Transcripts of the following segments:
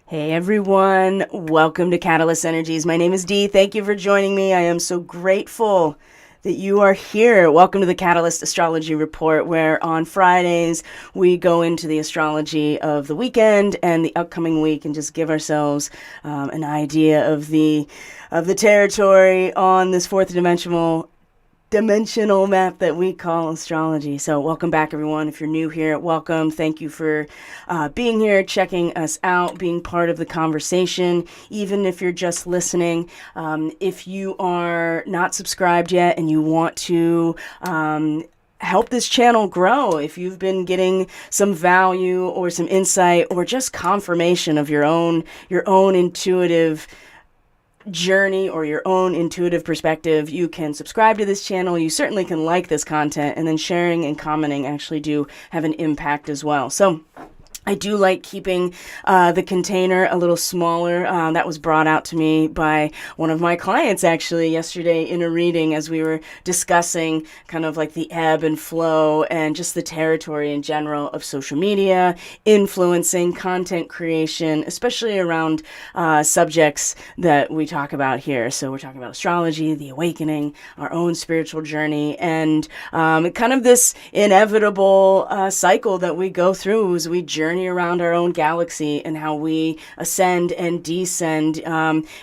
Hey everyone, welcome to Catalyst Energies. My name is Dee. Thank you for joining me. I am so grateful that you are here. Welcome to the Catalyst Astrology Report, where on Fridays we go into the astrology of the weekend and the upcoming week and just give ourselves an idea of the territory on this fourth dimensional map that we call astrology. So welcome back, everyone. If you're new here, welcome. Thank you for being here, checking us out, being part of the conversation, even if you're just listening. If you are not subscribed yet and you want to help this channel grow, if you've been getting some value or some insight or just confirmation of your own intuitive journey or your own intuitive perspective, you can subscribe to this channel. You certainly can like this content, and then sharing and commenting actually do have an impact as well. So I do like keeping the container a little smaller. That was brought out to me by one of my clients actually yesterday in a reading, as we were discussing kind of like the ebb and flow and just the territory in general of social media, influencing content creation, especially around subjects that we talk about here. So we're talking about astrology, the awakening, our own spiritual journey, and kind of this inevitable cycle that we go through as we journey around our own galaxy, and how we ascend and descend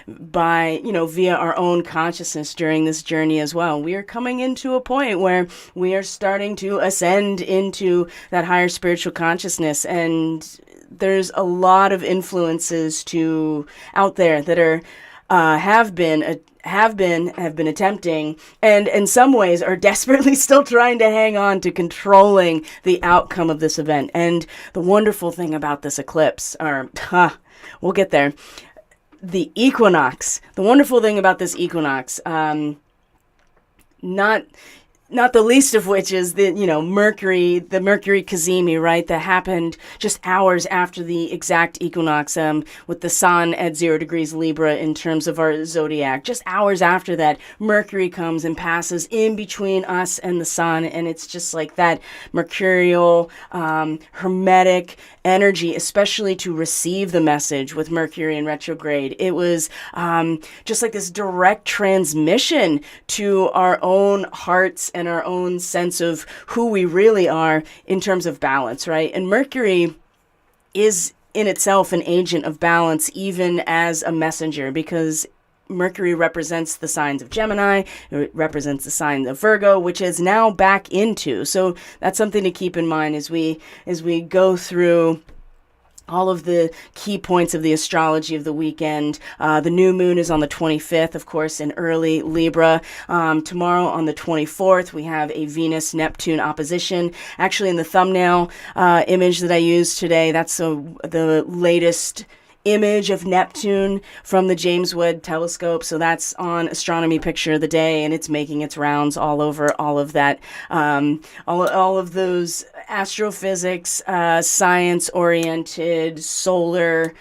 by, via our own consciousness during this journey as well. We are coming into a point where we are starting to ascend into that higher spiritual consciousness, and there's a lot of influences out there that are have been attempting, and in some ways are desperately still trying to hang on to controlling the outcome of this event. And the wonderful thing about this eclipse, we'll get there, the equinox, the wonderful thing about this equinox, not the least of which is the Mercury Cazimi, right? That happened just hours after the exact equinox, with the sun at 0 degrees Libra in terms of our zodiac. Just hours after that, Mercury comes and passes in between us and the sun, and it's just like that mercurial, hermetic energy, especially to receive the message with Mercury in retrograde. It was just like this direct transmission to our own hearts and our own sense of who we really are in terms of balance, right? And Mercury is in itself an agent of balance, even as a messenger, because Mercury represents the signs of Gemini, it represents the sign of Virgo, which is now back into. So that's something to keep in mind as we go through all of the key points of the astrology of the weekend. The new moon is on the 25th, of course, in early Libra. Tomorrow on the 24th, we have a Venus-Neptune opposition. Actually, in the thumbnail image that I used today, that's the latest image of Neptune from the James Webb Telescope. So that's on Astronomy Picture of the Day, and it's making its rounds all over all of that, all of those astrophysics, science-oriented, solar,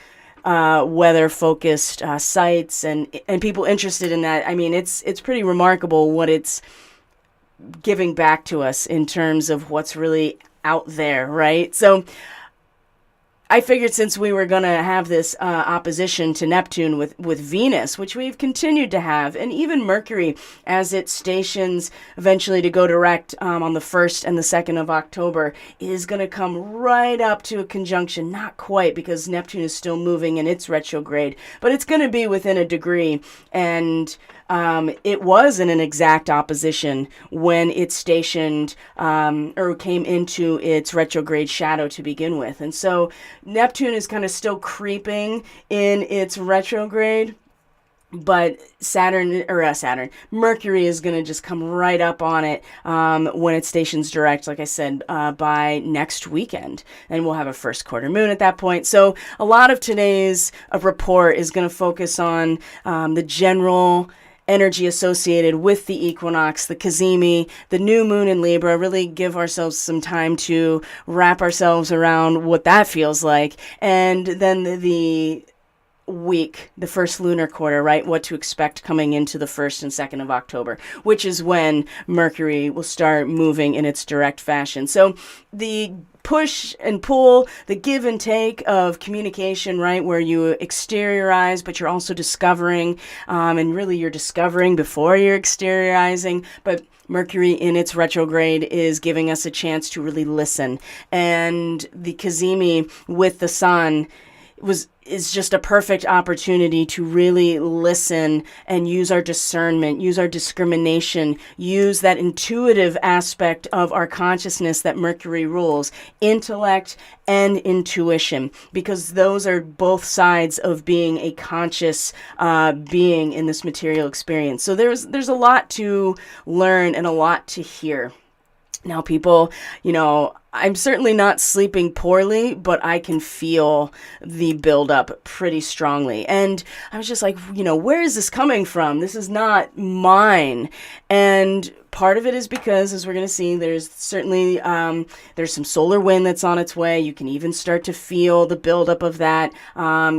weather-focused sites, and people interested in that. I mean, it's pretty remarkable what it's giving back to us in terms of what's really out there, right? So I figured since we were going to have this opposition to Neptune with Venus, which we've continued to have, and even Mercury as it stations eventually to go direct on the 1st and the 2nd of October, is going to come right up to a conjunction. Not quite, because Neptune is still moving in its retrograde, but it's going to be within a degree. And it was in an exact opposition when it stationed or came into its retrograde shadow to begin with. And so Neptune is kind of still creeping in its retrograde, but Mercury is going to just come right up on it when it stations direct, like I said, by next weekend. And we'll have a first quarter moon at that point. So a lot of today's report is going to focus on the general energy associated with the equinox, the Cazimi, the new moon in Libra. Really give ourselves some time to wrap ourselves around what that feels like. And then the week, the first lunar quarter, right? What to expect coming into the 1st and 2nd of October, which is when Mercury will start moving in its direct fashion. So the push and pull, the give and take of communication, right? Where you exteriorize, but you're also discovering, and really you're discovering before you're exteriorizing. But Mercury in its retrograde is giving us a chance to really listen. And the Cazimi with the sun is just a perfect opportunity to really listen and use our discernment, use our discrimination, use that intuitive aspect of our consciousness that Mercury rules, intellect and intuition, because those are both sides of being a conscious being in this material experience. So there's a lot to learn and a lot to hear. Now, people, I'm certainly not sleeping poorly, but I can feel the buildup pretty strongly. And I was just like, where is this coming from? This is not mine. And part of it is because, as we're going to see, there's certainly there's some solar wind that's on its way. You can even start to feel the buildup of that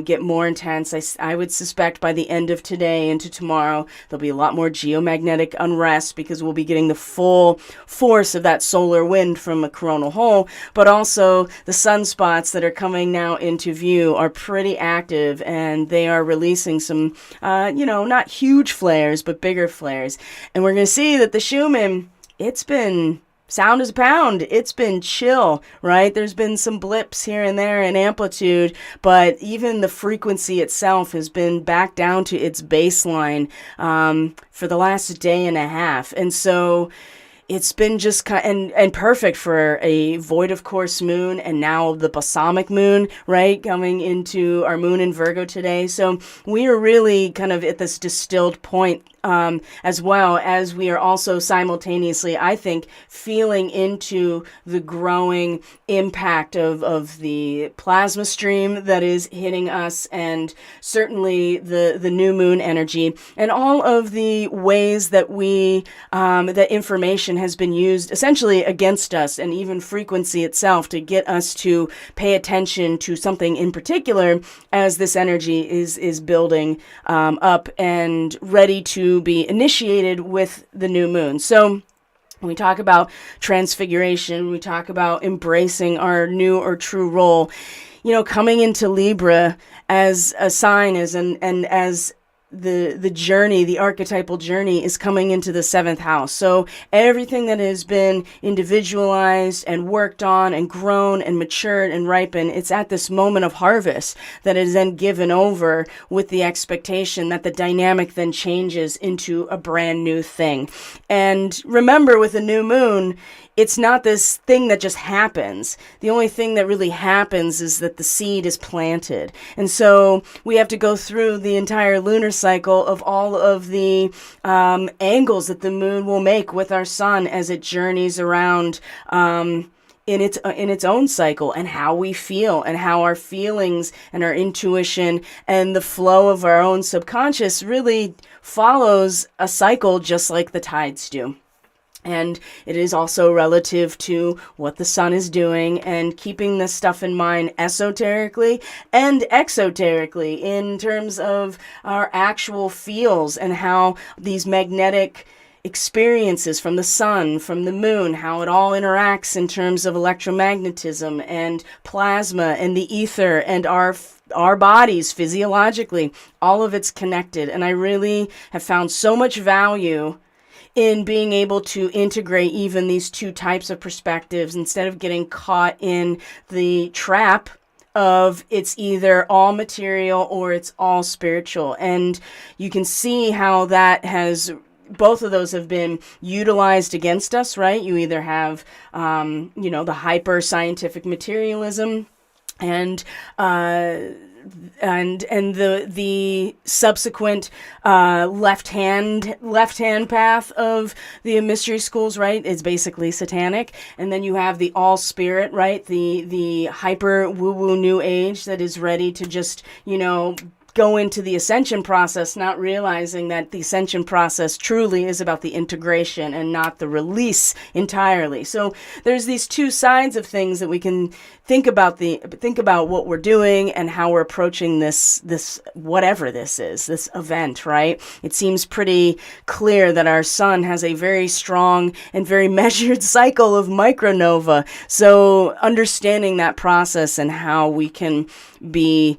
get more intense. I would suspect by the end of today into tomorrow, there'll be a lot more geomagnetic unrest because we'll be getting the full force of that solar wind from a coronal hole. But also the sunspots that are coming now into view are pretty active, and they are releasing some, not huge flares, but bigger flares. And we're going to see that the Schumann, it's been sound as a pound. It's been chill, right? There's been some blips here and there in amplitude, but even the frequency itself has been back down to its baseline for the last day and a half. And so it's been just and perfect for a void of course moon, and now the balsamic moon, right, coming into our moon in Virgo today. So we are really kind of at this distilled point, as well as we are also simultaneously, I think, feeling into the growing impact of the plasma stream that is hitting us, and certainly the new moon energy, and all of the ways that that information has been used essentially against us, and even frequency itself, to get us to pay attention to something in particular as this energy is building up and ready to be initiated with the new moon. So when we talk about transfiguration, we talk about embracing our new or true role, coming into Libra as a sign, as the journey, the archetypal journey, is coming into the 7th house. So everything that has been individualized and worked on and grown and matured and ripened, it's at this moment of harvest that is then given over with the expectation that the dynamic then changes into a brand new thing. And remember, with a new moon, it's not this thing that just happens. The only thing that really happens is that the seed is planted. And so we have to go through the entire lunar cycle of all of the angles that the moon will make with our sun as it journeys around in its own cycle, and how we feel, and how our feelings and our intuition and the flow of our own subconscious really follows a cycle just like the tides do. And it is also relative to what the sun is doing, and keeping this stuff in mind esoterically and exoterically in terms of our actual feels, and how these magnetic experiences from the sun, from the moon, how it all interacts in terms of electromagnetism and plasma and the ether and our bodies physiologically. All of it's connected. And I really have found so much value in being able to integrate even these two types of perspectives, instead of getting caught in the trap of it's either all material or it's all spiritual. And you can see how both of those have been utilized against us, right? You either have, the hyper scientific materialism and the subsequent left hand path of the mystery schools, right? It's basically satanic. And then you have the all spirit, right? The hyper woo-woo new age that is ready to just, go into the ascension process, not realizing that the ascension process truly is about the integration and not the release entirely. So there's these two sides of things that we can think about what we're doing and how we're approaching this whatever this is, this event, right? It seems pretty clear that our sun has a very strong and very measured cycle of micronova. So understanding that process and how we can be,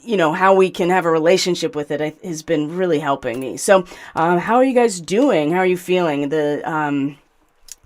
how we can have a relationship with it has been really helping me. So how are you guys doing? How are you feeling? The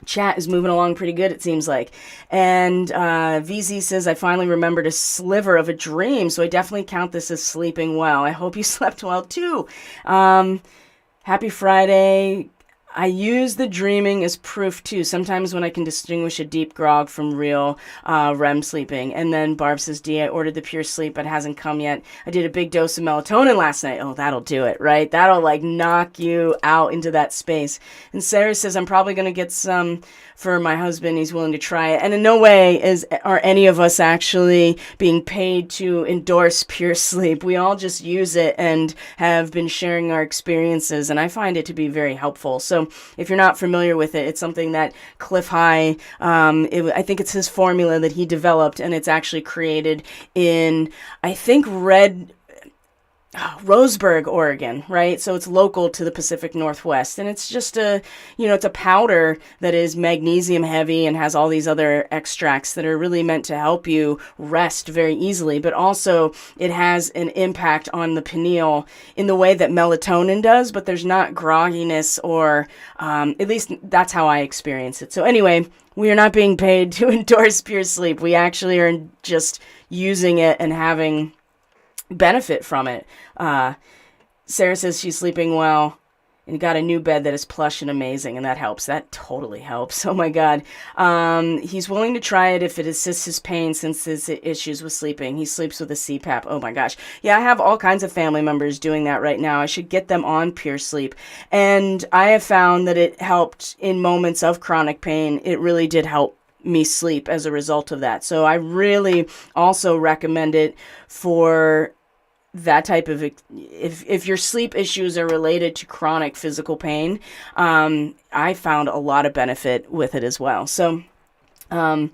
chat is moving along pretty good, it seems like. And VZ says, I finally remembered a sliver of a dream, so I definitely count this as sleeping well. I hope you slept well too. Happy Friday. I use the dreaming as proof too. Sometimes when I can distinguish a deep grog from real REM sleeping. And then Barb says, I ordered the pure sleep, but hasn't come yet. I did a big dose of melatonin last night. Oh, that'll do it, right? That'll like knock you out into that space. And Sarah says, I'm probably going to get some for my husband. He's willing to try it. And in no way are any of us actually being paid to endorse pure sleep. We all just use it and have been sharing our experiences. And I find it to be very helpful. So if you're not familiar with it, it's something that Cliff High, I think it's his formula that he developed, and it's actually created in, I think, Roseburg, Oregon, right? So it's local to the Pacific Northwest, and it's just it's a powder that is magnesium heavy and has all these other extracts that are really meant to help you rest very easily, but also it has an impact on the pineal in the way that melatonin does, but there's not grogginess, or at least that's how I experience it. So anyway, we are not being paid to endorse pure sleep. We actually are just using it and having benefit from it. Sarah says she's sleeping well and got a new bed that is plush and amazing, and that helps. That totally helps. Oh my God. He's willing to try it if it assists his pain since his issues with sleeping. He sleeps with a CPAP. Oh my gosh. Yeah, I have all kinds of family members doing that right now. I should get them on pure sleep. And I have found that it helped in moments of chronic pain. It really did help me sleep as a result of that. So I really also recommend it for that type of, if your sleep issues are related to chronic physical pain, I found a lot of benefit with it as well. So, and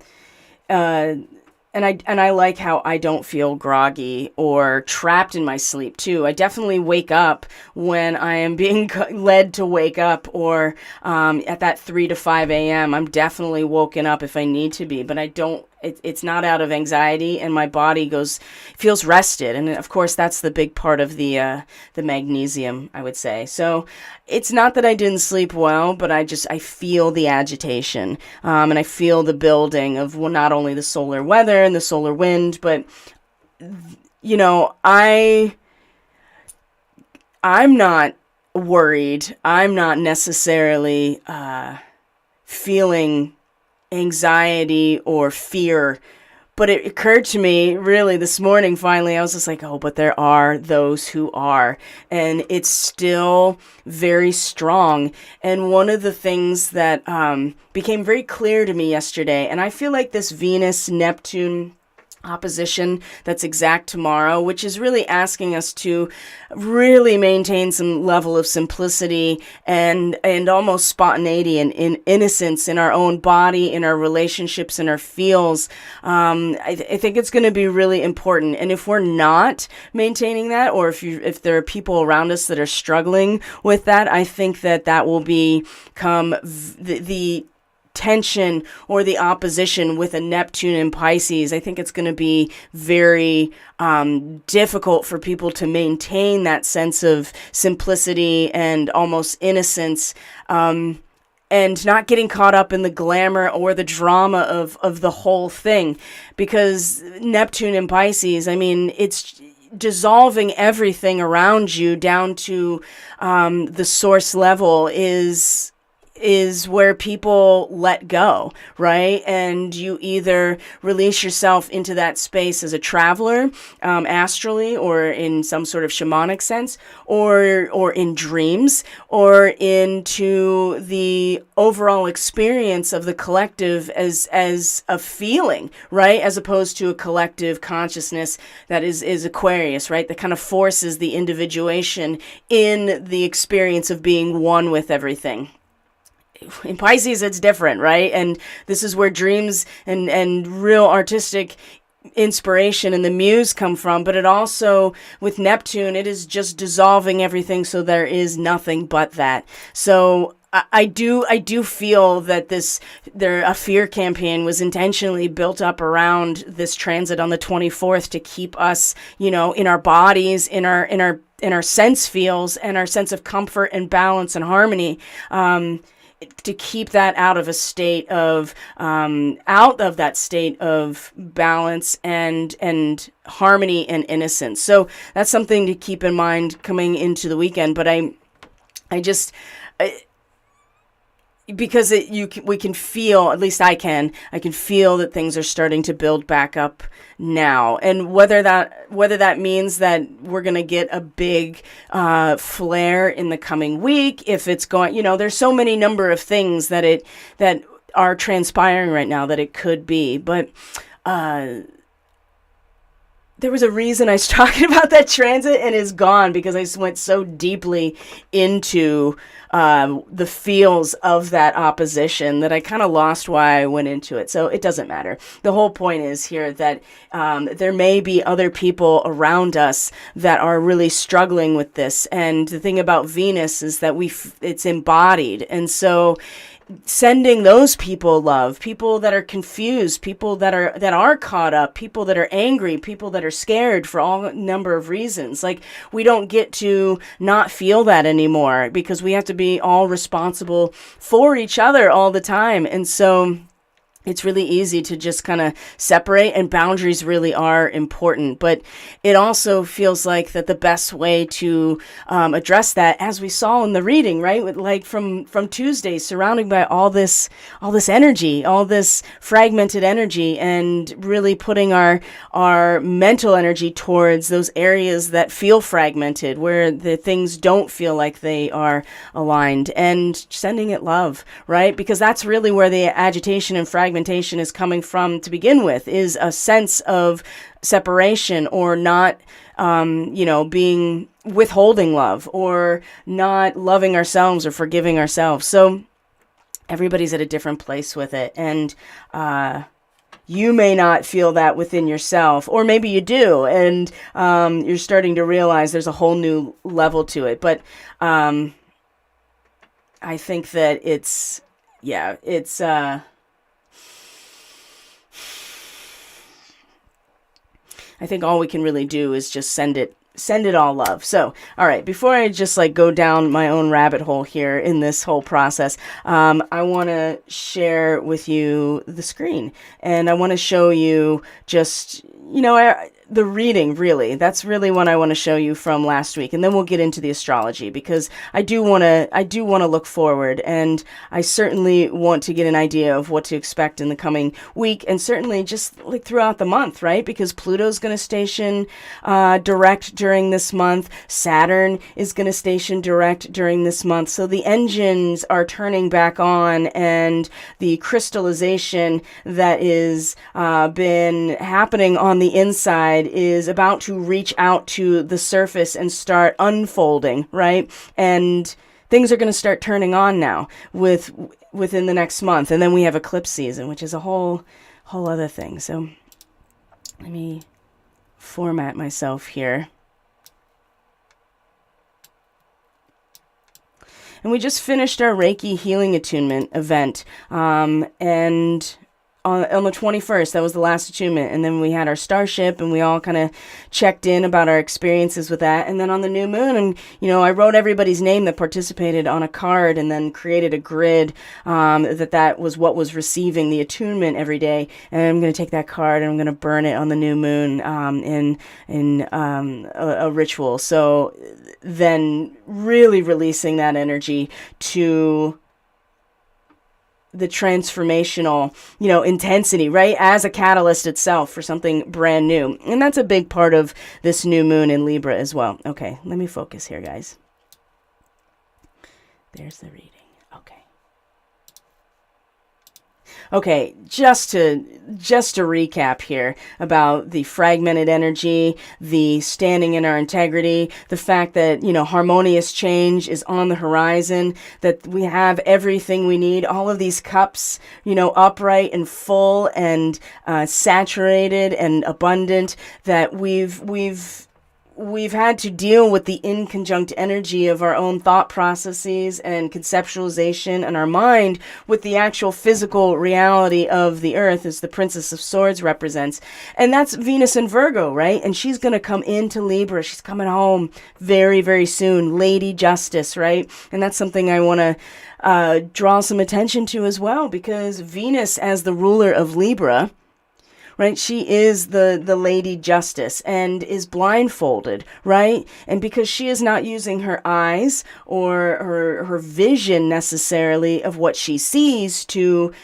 I like how I don't feel groggy or trapped in my sleep too. I definitely wake up when I am being led to wake up, or at that 3 to 5 a.m. I'm definitely woken up if I need to be, but I don't. It's not out of anxiety, and my body feels rested. And of course, that's the big part of the magnesium, I would say. So it's not that I didn't sleep well, but I feel the agitation, and I feel the building of not only the solar weather and the solar wind, but I'm not worried. I'm not necessarily feeling anxiety or fear, but it occurred to me really this morning, finally, I was just like, oh, but there are those who are, and it's still very strong. And one of the things that became very clear to me yesterday, and I feel like this Venus-Neptune opposition that's exact tomorrow, which is really asking us to really maintain some level of simplicity and almost spontaneity and innocence in our own body, in our relationships, in our feels. I think it's going to be really important. And if we're not maintaining that, or if there are people around us that are struggling with that, I think that will become the tension or the opposition with a Neptune in Pisces. I think it's going to be very difficult for people to maintain that sense of simplicity and almost innocence, and not getting caught up in the glamour or the drama of the whole thing. Because Neptune in Pisces, I mean, it's dissolving everything around you down to the source level is where people let go, right? And you either release yourself into that space as a traveler, astrally, or in some sort of shamanic sense, or in dreams, or into the overall experience of the collective as a feeling, right? As opposed to a collective consciousness that is Aquarius, right? That kind of forces the individuation in the experience of being one with everything. In Pisces, it's different, right? And this is where dreams and real artistic inspiration and the muse come from. But it also, with Neptune, it is just dissolving everything, so there is nothing but that. So I do feel that a fear campaign was intentionally built up around this transit on the 24th to keep us, in our bodies, in our sense fields, and our sense of comfort and balance and harmony. To keep that out of that state of balance and harmony and innocence. So that's something to keep in mind coming into the weekend. But because we can feel, at least I can feel that things are starting to build back up now. And whether that means that we're going to get a big flare in the coming week, if it's going, there's so many number of things that are transpiring right now that it could be. But there was a reason I was talking about that transit, and it's gone because I went so deeply into the feels of that opposition that I kind of lost why I went into it. So it doesn't matter. The whole point is here that there may be other people around us that are really struggling with this. And the thing about Venus is that it's embodied. And so sending those people love, people that are confused, people that are caught up, people that are angry, people that are scared for all number of reasons. Like, we don't get to not feel that anymore because we have to be all responsible for each other all the time. And so it's really easy to just kind of separate, and boundaries really are important. But it also feels like that the best way to address that, as we saw in the reading, right, with, like from Tuesday, surrounded by all this energy, all this fragmented energy, and really putting our mental energy towards those areas that feel fragmented, where the things don't feel like they are aligned, and sending it love, right? Because that's really where the agitation and fragmentation is coming from to begin with, is a sense of separation, or not, being withholding love, or not loving ourselves or forgiving ourselves. So everybody's at a different place with it. And, you may not feel that within yourself, or maybe you do, and you're starting to realize there's a whole new level to it. But I think that I think all we can really do is just send it all love. So, all right, before I just go down my own rabbit hole here in this whole process, I want to share with you the screen, and I want to show you just, the reading, really. That's really what I want to show you from last week, and then we'll get into the astrology, because I do want to look forward, and I certainly want to get an idea of what to expect in the coming week, and certainly just throughout the month, right? Because Pluto's going to station direct during this month. Saturn is going to station direct during this month. So the engines are turning back on, and the crystallization that is been happening on the inside is about to reach out to the surface and start unfolding, right? And things are going to start turning on now within the next month. And then we have eclipse season, which is a whole other thing. So let me format myself here. And we just finished our Reiki healing attunement event, and on the 21st, that was the last attunement, and then we had our starship, and we all kind of checked in about our experiences with that. And then on the new moon, and I wrote everybody's name that participated on a card, and then created a grid that was what was receiving the attunement every day. And I'm going to take that card and I'm going to burn it on the new moon in a ritual. So then really releasing that energy to the transformational, intensity, right? As a catalyst itself for something brand new. And that's a big part of this new moon in Libra as well. Okay, let me focus here, guys. There's the reading. Okay, just to recap here about the fragmented energy, the standing in our integrity, the fact that, harmonious change is on the horizon, that we have everything we need, all of these cups, upright and full and saturated and abundant, that we've had to deal with the inconjunct energy of our own thought processes and conceptualization and our mind with the actual physical reality of the earth, as the Princess of Swords represents. And that's Venus in Virgo, right? And she's going to come into Libra. She's coming home very, very soon. Lady Justice, right? And that's something I want to draw some attention to as well, because Venus, as the ruler of Libra, right? She is the Lady Justice and is blindfolded, right? And because she is not using her eyes or her vision necessarily of what she sees to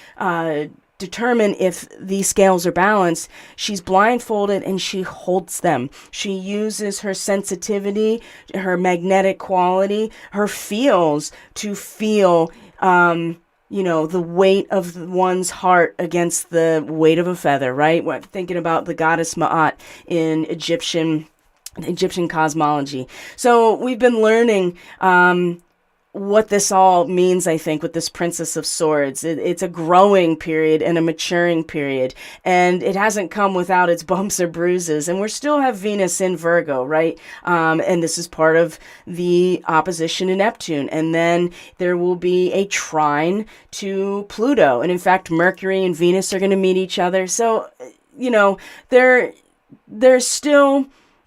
determine if these scales are balanced, she's blindfolded and she holds them. She uses her sensitivity, her magnetic quality, her feels to feel the weight of one's heart against the weight of a feather, right? We're thinking about the goddess Ma'at in Egyptian cosmology. So we've been learning what this all means, I think, with this Princess of Swords. It's a growing period and a maturing period, and it hasn't come without its bumps or bruises, and we still have Venus in Virgo, right? And this is part of the opposition to Neptune, and then there will be a trine to Pluto, and in fact, Mercury and Venus are going to meet each other. So, there's still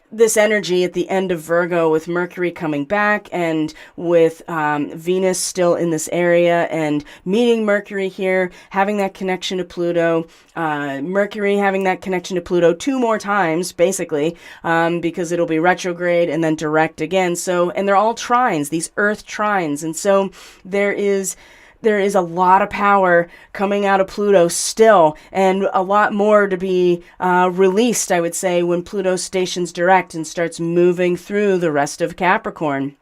this energy at the end of Virgo with Mercury coming back and with Venus still in this area and meeting Mercury here, having that connection to Pluto, Mercury having that connection to Pluto 2 more times, basically, because it'll be retrograde and then direct again. So, and they're all trines, these Earth trines. And so there is a lot of power coming out of Pluto still, and a lot more to be released, I would say, when Pluto stations direct and starts moving through the rest of Capricorn.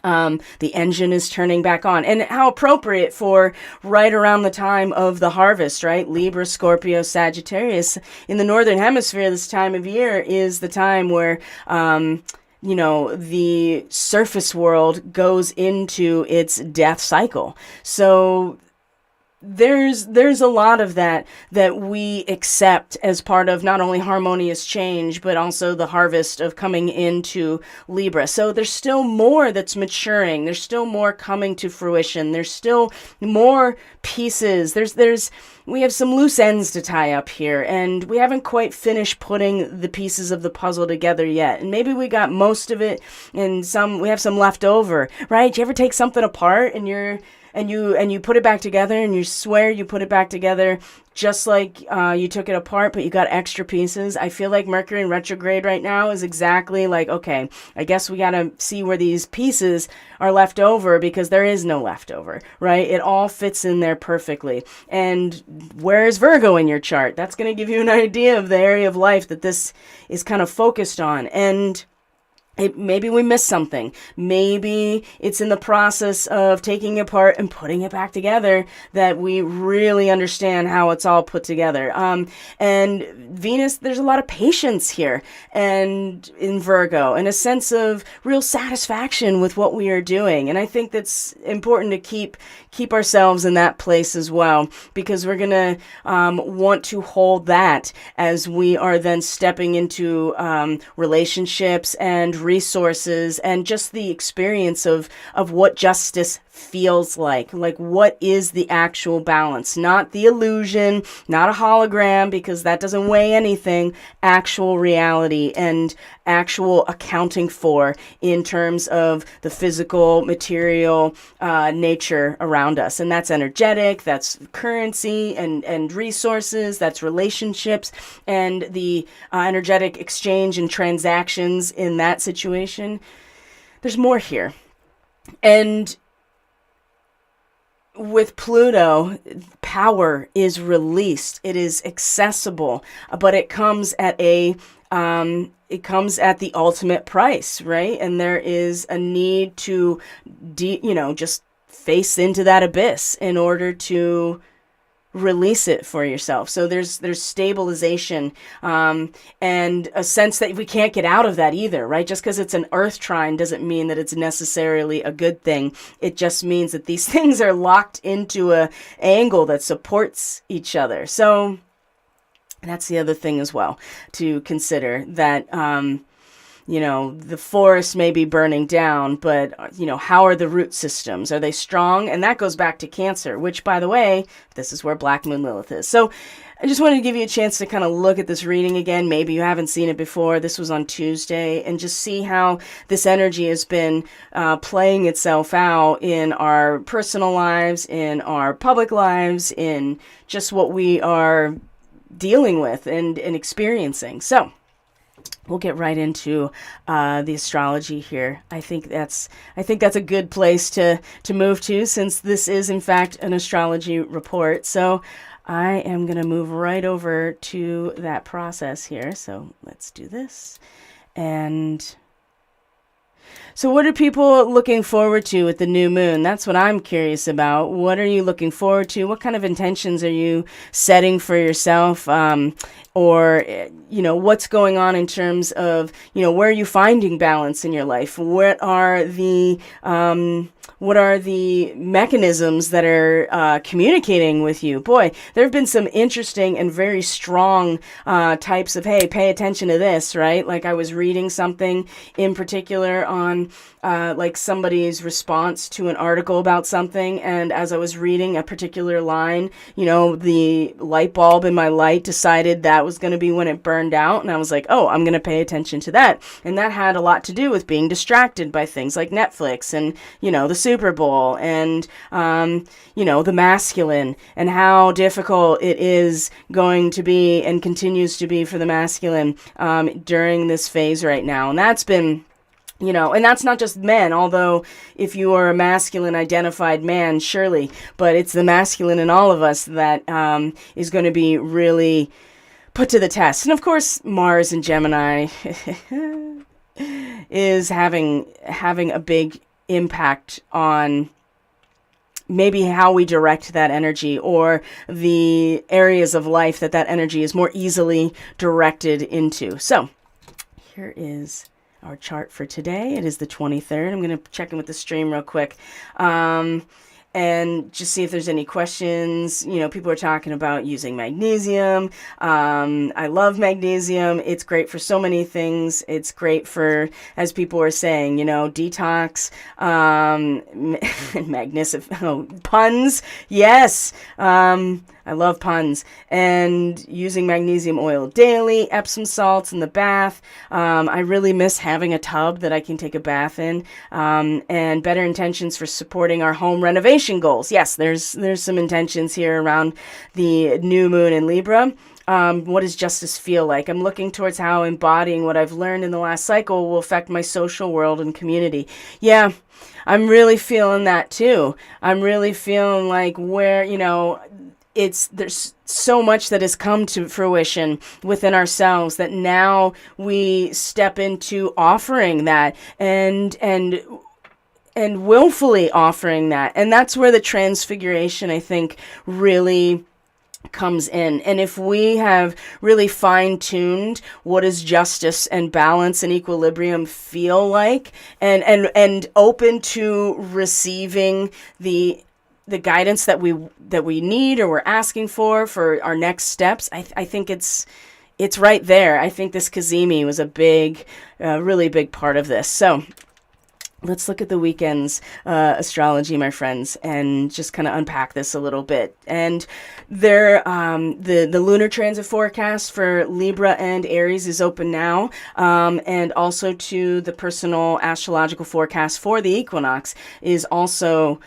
The engine is turning back on. And how appropriate for right around the time of the harvest, right? Libra, Scorpio, Sagittarius. In the Northern Hemisphere, this time of year is the time where the surface world goes into its death cycle. So there's a lot of that we accept as part of not only harmonious change, but also the harvest of coming into Libra. So there's still more that's maturing. There's still more coming to fruition. There's still more pieces. We have some loose ends to tie up here, and we haven't quite finished putting the pieces of the puzzle together yet. And maybe we got most of it, and we have some left over, right? You ever take something apart and you put it back together, and you swear you put it back together just like you took it apart, but you got extra pieces? I feel like Mercury in retrograde right now is exactly like, okay, I guess we got to see where these pieces are left over, because there is no leftover, right? It all fits in there perfectly. And where is Virgo in your chart? That's going to give you an idea of the area of life that this is kind of focused on. And maybe we missed something. Maybe it's in the process of taking it apart and putting it back together that we really understand how it's all put together. And Venus, there's a lot of patience here, and in Virgo, and a sense of real satisfaction with what we are doing. And I think that's important to keep ourselves in that place as well, because we're going to want to hold that as we are then stepping into relationships and resources, and just the experience of what justice feels like what is the actual balance, not the illusion, not a hologram, because that doesn't weigh anything, actual reality and actual accounting for in terms of the physical, material nature around us. And that's energetic, that's currency and resources, that's relationships, and the energetic exchange and transactions in that situation. There's more here. And with Pluto, power is released. It is accessible, but it comes at the ultimate price, right? And there is a need to, just face into that abyss in order to release it for yourself. So there's stabilization, and a sense that we can't get out of that either, right? Just because it's an earth trine doesn't mean that it's necessarily a good thing. It just means that these things are locked into a angle that supports each other. So that's the other thing as well to consider, that the forest may be burning down, but, how are the root systems? Are they strong? And that goes back to Cancer, which, by the way, this is where Black Moon Lilith is. So I just wanted to give you a chance to kind of look at this reading again. Maybe you haven't seen it before. This was on Tuesday, and just see how this energy has been playing itself out in our personal lives, in our public lives, in just what we are dealing with and experiencing. So we'll get right into the astrology here. I think that's a good place to move to, since this is in fact an astrology report. So I am going to move right over to that process here. So let's do this. And so what are people looking forward to with the new moon? That's what I'm curious about. What are you looking forward to? What kind of intentions are you setting for yourself? Or what's going on in terms of, where are you finding balance in your life? What are the mechanisms that are communicating with you? Boy, there have been some interesting and very strong types of, hey, pay attention to this, right? Like I was reading something in particular on like somebody's response to an article about something, and as I was reading a particular line, the light bulb in my light decided that was going to be when it burned out, and I was like, oh, I'm going to pay attention to that. And that had a lot to do with being distracted by things like Netflix and, the Super Bowl and, the masculine, and how difficult it is going to be and continues to be for the masculine during this phase right now. And that's been, and that's not just men, although if you are a masculine identified man, surely, but it's the masculine in all of us that is going to be really put to the test. And of course, Mars and Gemini is having a big impact on maybe how we direct that energy, or the areas of life that energy is more easily directed into. So here is our chart for today. It is the 23rd. I'm going to check in with the stream real quick. And just see if there's any questions. People are talking about using magnesium. I love magnesium. It's great for so many things. It's great for, as people are saying, detox, puns. Yes. I love puns. And using magnesium oil daily, Epsom salts in the bath. I really miss having a tub that I can take a bath in. And better intentions for supporting our home renovation goals. Yes, there's some intentions here around the new moon in Libra. What does justice feel like? I'm looking towards how embodying what I've learned in the last cycle will affect my social world and community. Yeah, I'm really feeling that too. I'm really feeling like where, there's so much that has come to fruition within ourselves that now we step into offering that and willfully offering that. And that's where the transfiguration, I think, really comes in. And if we have really fine-tuned what does justice and balance and equilibrium feel like, and open to receiving the guidance that we need or we're asking for our next steps, I think it's right there. I think this Kazemi was a really big part of this. So let's look at the weekend's astrology, my friends, and just kind of unpack this a little bit. And the lunar transit forecast for Libra and Aries is open now, and also to the personal astrological forecast for the equinox is also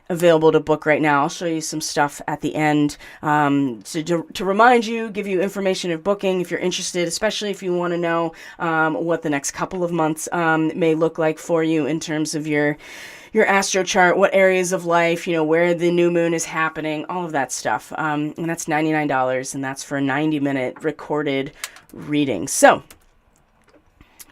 available to book right now. I'll show you some stuff at the end to remind you, give you information of booking if you're interested, especially if you want to know what the next couple of months may look like for you in terms of your astro chart, what areas of life, where the new moon is happening, all of that stuff. And that's $99, and that's for a 90-minute recorded reading. So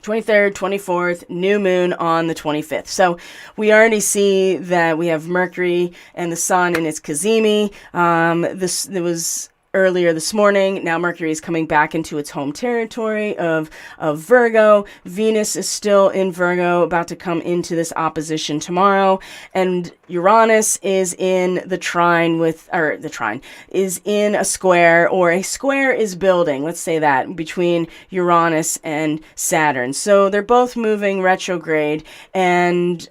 23rd, 24th, new moon on the 25th. So we already see that we have Mercury and the Sun in its Cazimi. There was earlier this morning. Now Mercury is coming back into its home territory of Virgo. Venus is still in Virgo, about to come into this opposition tomorrow. And Uranus is in is in a square, or a square is building, let's say that, between Uranus and Saturn. So they're both moving retrograde, and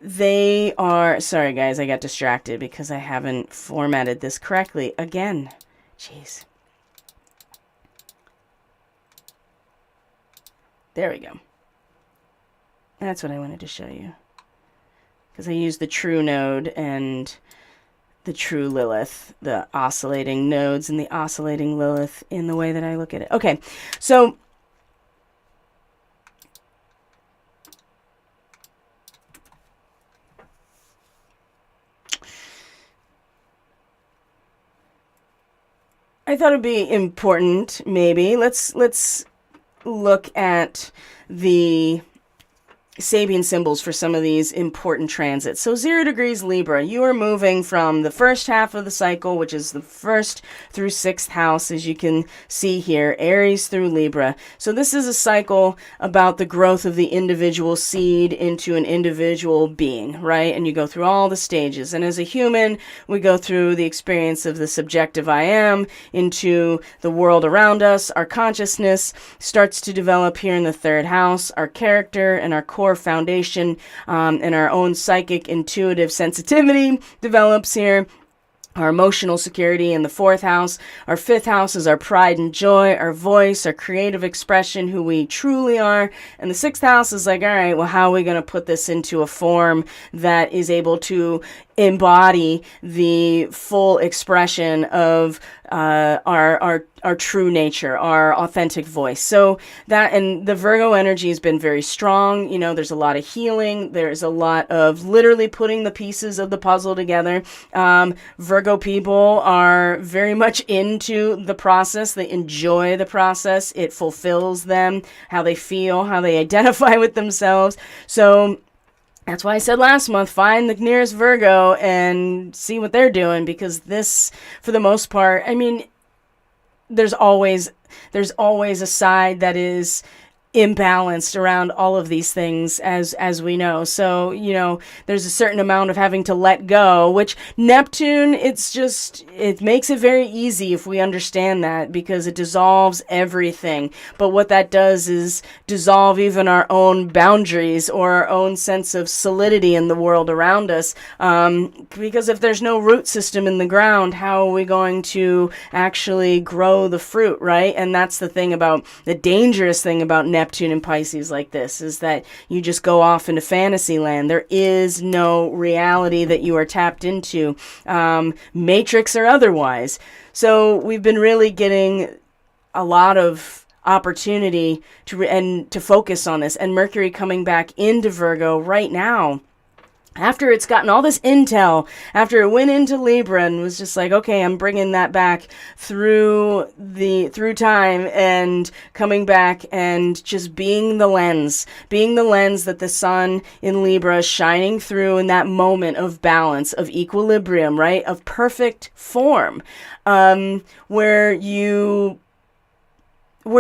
they are, sorry guys, I got distracted because I haven't formatted this correctly again. Jeez. There we go. That's what I wanted to show you. Because I used the true node and the true Lilith, the oscillating nodes and the oscillating Lilith in the way that I look at it. Okay, so I thought it'd be important, maybe. Let's look at the Sabian symbols for some of these important transits. So 0 degrees Libra, you are moving from the first half of the cycle, which is the 1st through 6th house, as you can see here, Aries through Libra. So this is a cycle about the growth of the individual seed into an individual being, right? And you go through all the stages. And as a human, we go through the experience of the subjective I am into the world around us. Our consciousness starts to develop here in the 3rd house. Our character and our core foundation and our own psychic intuitive sensitivity develops here. Our emotional security in the 4th house. Our 5th house is our pride and joy, our voice, our creative expression, who we truly are. And the 6th house is like, all right, well, how are we going to put this into a form that is able to embody the full expression of our true nature, our authentic voice? So that, and the Virgo energy has been very strong. There's a lot of healing. There's a lot of literally putting the pieces of the puzzle together. Virgo people are very much into the process. They enjoy the process. It fulfills them, how they feel, how they identify with themselves. So that's why I said last month, find the nearest Virgo and see what they're doing, because this, for the most part, I mean, there's always a side that is imbalanced around all of these things, as we know. So, there's a certain amount of having to let go, which Neptune, it makes it very easy if we understand that, because it dissolves everything. But what that does is dissolve even our own boundaries or our own sense of solidity in the world around us. Because if there's no root system in the ground, how are we going to actually grow the fruit, right? And that's the dangerous thing about Neptune and Pisces like this, is that you just go off into fantasy land. There is no reality that you are tapped into, matrix or otherwise. So we've been really getting a lot of opportunity to focus on this, and Mercury coming back into Virgo right now, after it's gotten all this intel, after it went into Libra and was just like, okay, I'm bringing that back through time, and coming back and just being the lens that the sun in Libra is shining through in that moment of balance, of equilibrium, right? Of perfect form, where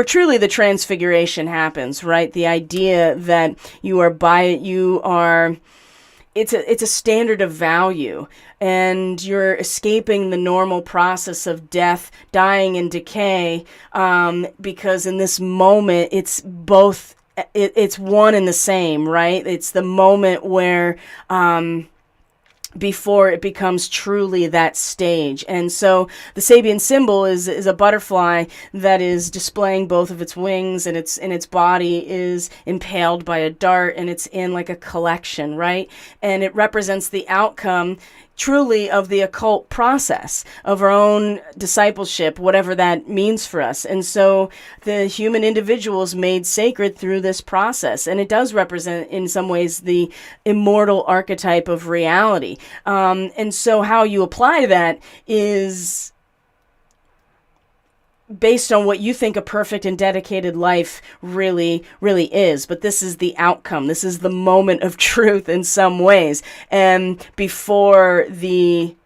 truly the transfiguration happens, right? The idea that it's a standard of value, and you're escaping the normal process of death, dying, and decay, because in this moment, it's both, it's one and the same, right? It's the moment where before it becomes truly that stage. And so the Sabian symbol is a butterfly that is displaying both of its wings, and its body is impaled by a dart, and it's in like a collection, right? And it represents the outcome truly of the occult process of our own discipleship, whatever that means for us. And so the human individual is made sacred through this process. And it does represent, in some ways, the immortal archetype of reality. And so how you apply that is based on what you think a perfect and dedicated life really is. But this is the outcome. This is the moment of truth in some ways. And before the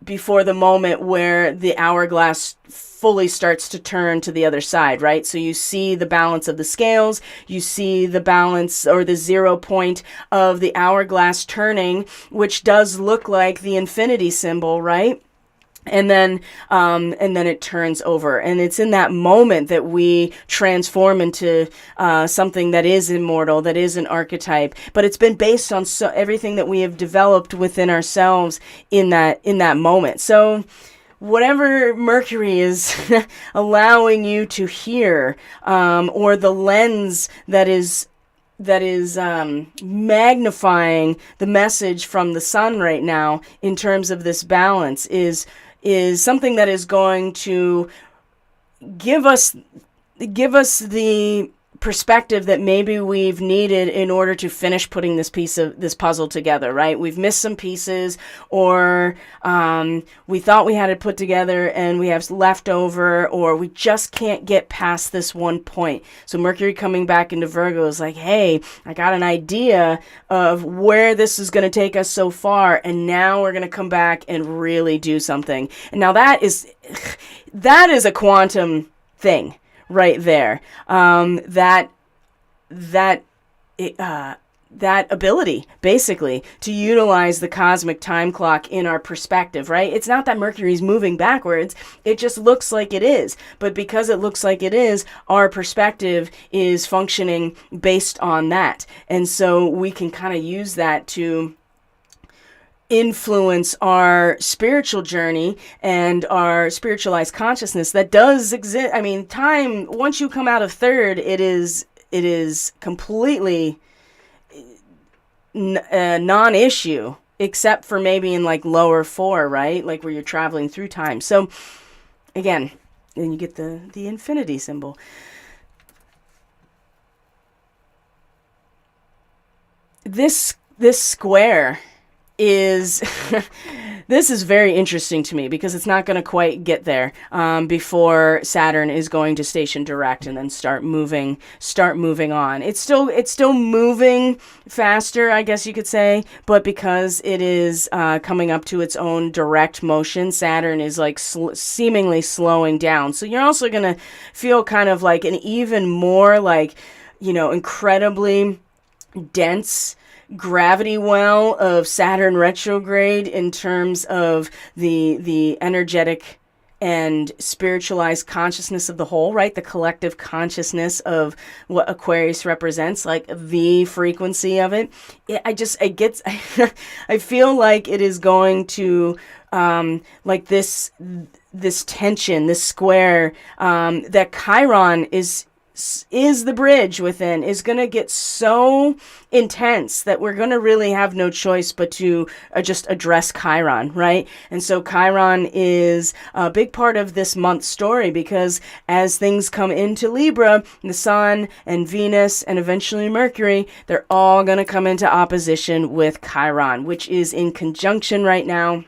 moment where the hourglass fully starts to turn to the other side, right? So you see the balance of the scales, you see the balance or the 0 point of the hourglass turning, which does look like the infinity symbol, right? And then it turns over, and it's in that moment that we transform into something that is immortal, that is an archetype. But it's been based on everything that we have developed within ourselves in that moment. So whatever Mercury is allowing you to hear, or the lens that is magnifying the message from the sun right now in terms of this balance is something that is going to give us the perspective that maybe we've needed in order to finish putting this puzzle together, right? We've missed some pieces, or we thought we had it put together and we have leftover, or we just can't get past this one point. So Mercury coming back into Virgo is like, hey, I got an idea of where this is going to take us so far, and now we're going to come back and really do something. And now that is a quantum thing right there. That ability, basically, to utilize the cosmic time clock in our perspective, right? It's not that Mercury's moving backwards. It just looks like it is. But because it looks like it is, our perspective is functioning based on that. And so we can kind of use that to influence our spiritual journey and our spiritualized consciousness that does exist. I mean, time, once you come out of third, it is completely non-issue, except for maybe in like lower 4, right? Like where you're traveling through time. So again, then you get the infinity symbol. This square is this is very interesting to me, because it's not going to quite get there before Saturn is going to station direct and then start moving on. It's still moving faster, I guess you could say, but because it is coming up to its own direct motion, Saturn is like seemingly slowing down. So you're also going to feel kind of like an even more like, incredibly dense gravity well of Saturn retrograde in terms of the energetic and spiritualized consciousness of the whole, right? The collective consciousness of what Aquarius represents, like the frequency of it. I feel like it is going to, like this tension, this square, that Chiron is the bridge within, is going to get so intense that we're going to really have no choice but to just address Chiron, right? And so Chiron is a big part of this month's story, because as things come into Libra, the Sun and Venus and eventually Mercury, they're all going to come into opposition with Chiron, which is in conjunction right now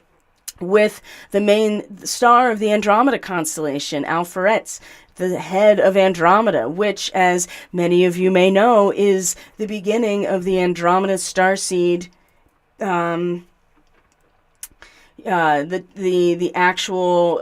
with the main star of the Andromeda constellation, Alpheretz, the head of Andromeda, which, as many of you may know, is the beginning of the Andromeda Starseed the actual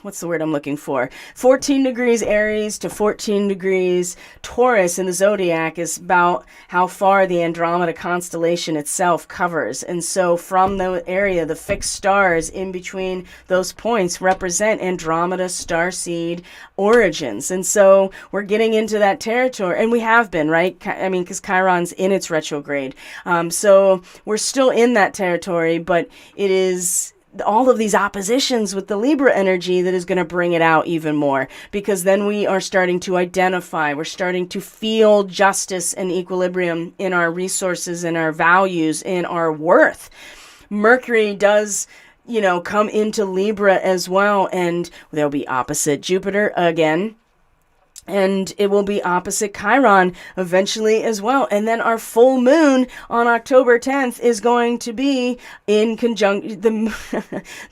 what's the word I'm looking for? 14 degrees Aries to 14 degrees Taurus in the zodiac is about how far the Andromeda constellation itself covers. And so from the area, the fixed stars in between those points represent Andromeda starseed origins. And so we're getting into that territory, and we have been, right? I mean, because Chiron's in its retrograde. So we're still in that territory, but it is all of these oppositions with the Libra energy that is going to bring it out even more, because then we are starting to identify, we're starting to feel justice and equilibrium in our resources, in our values, in our worth. Mercury does, come into Libra as well, and they'll be opposite Jupiter again. And it will be opposite Chiron eventually as well. And then our full moon on October 10th is going to be in conjunct. The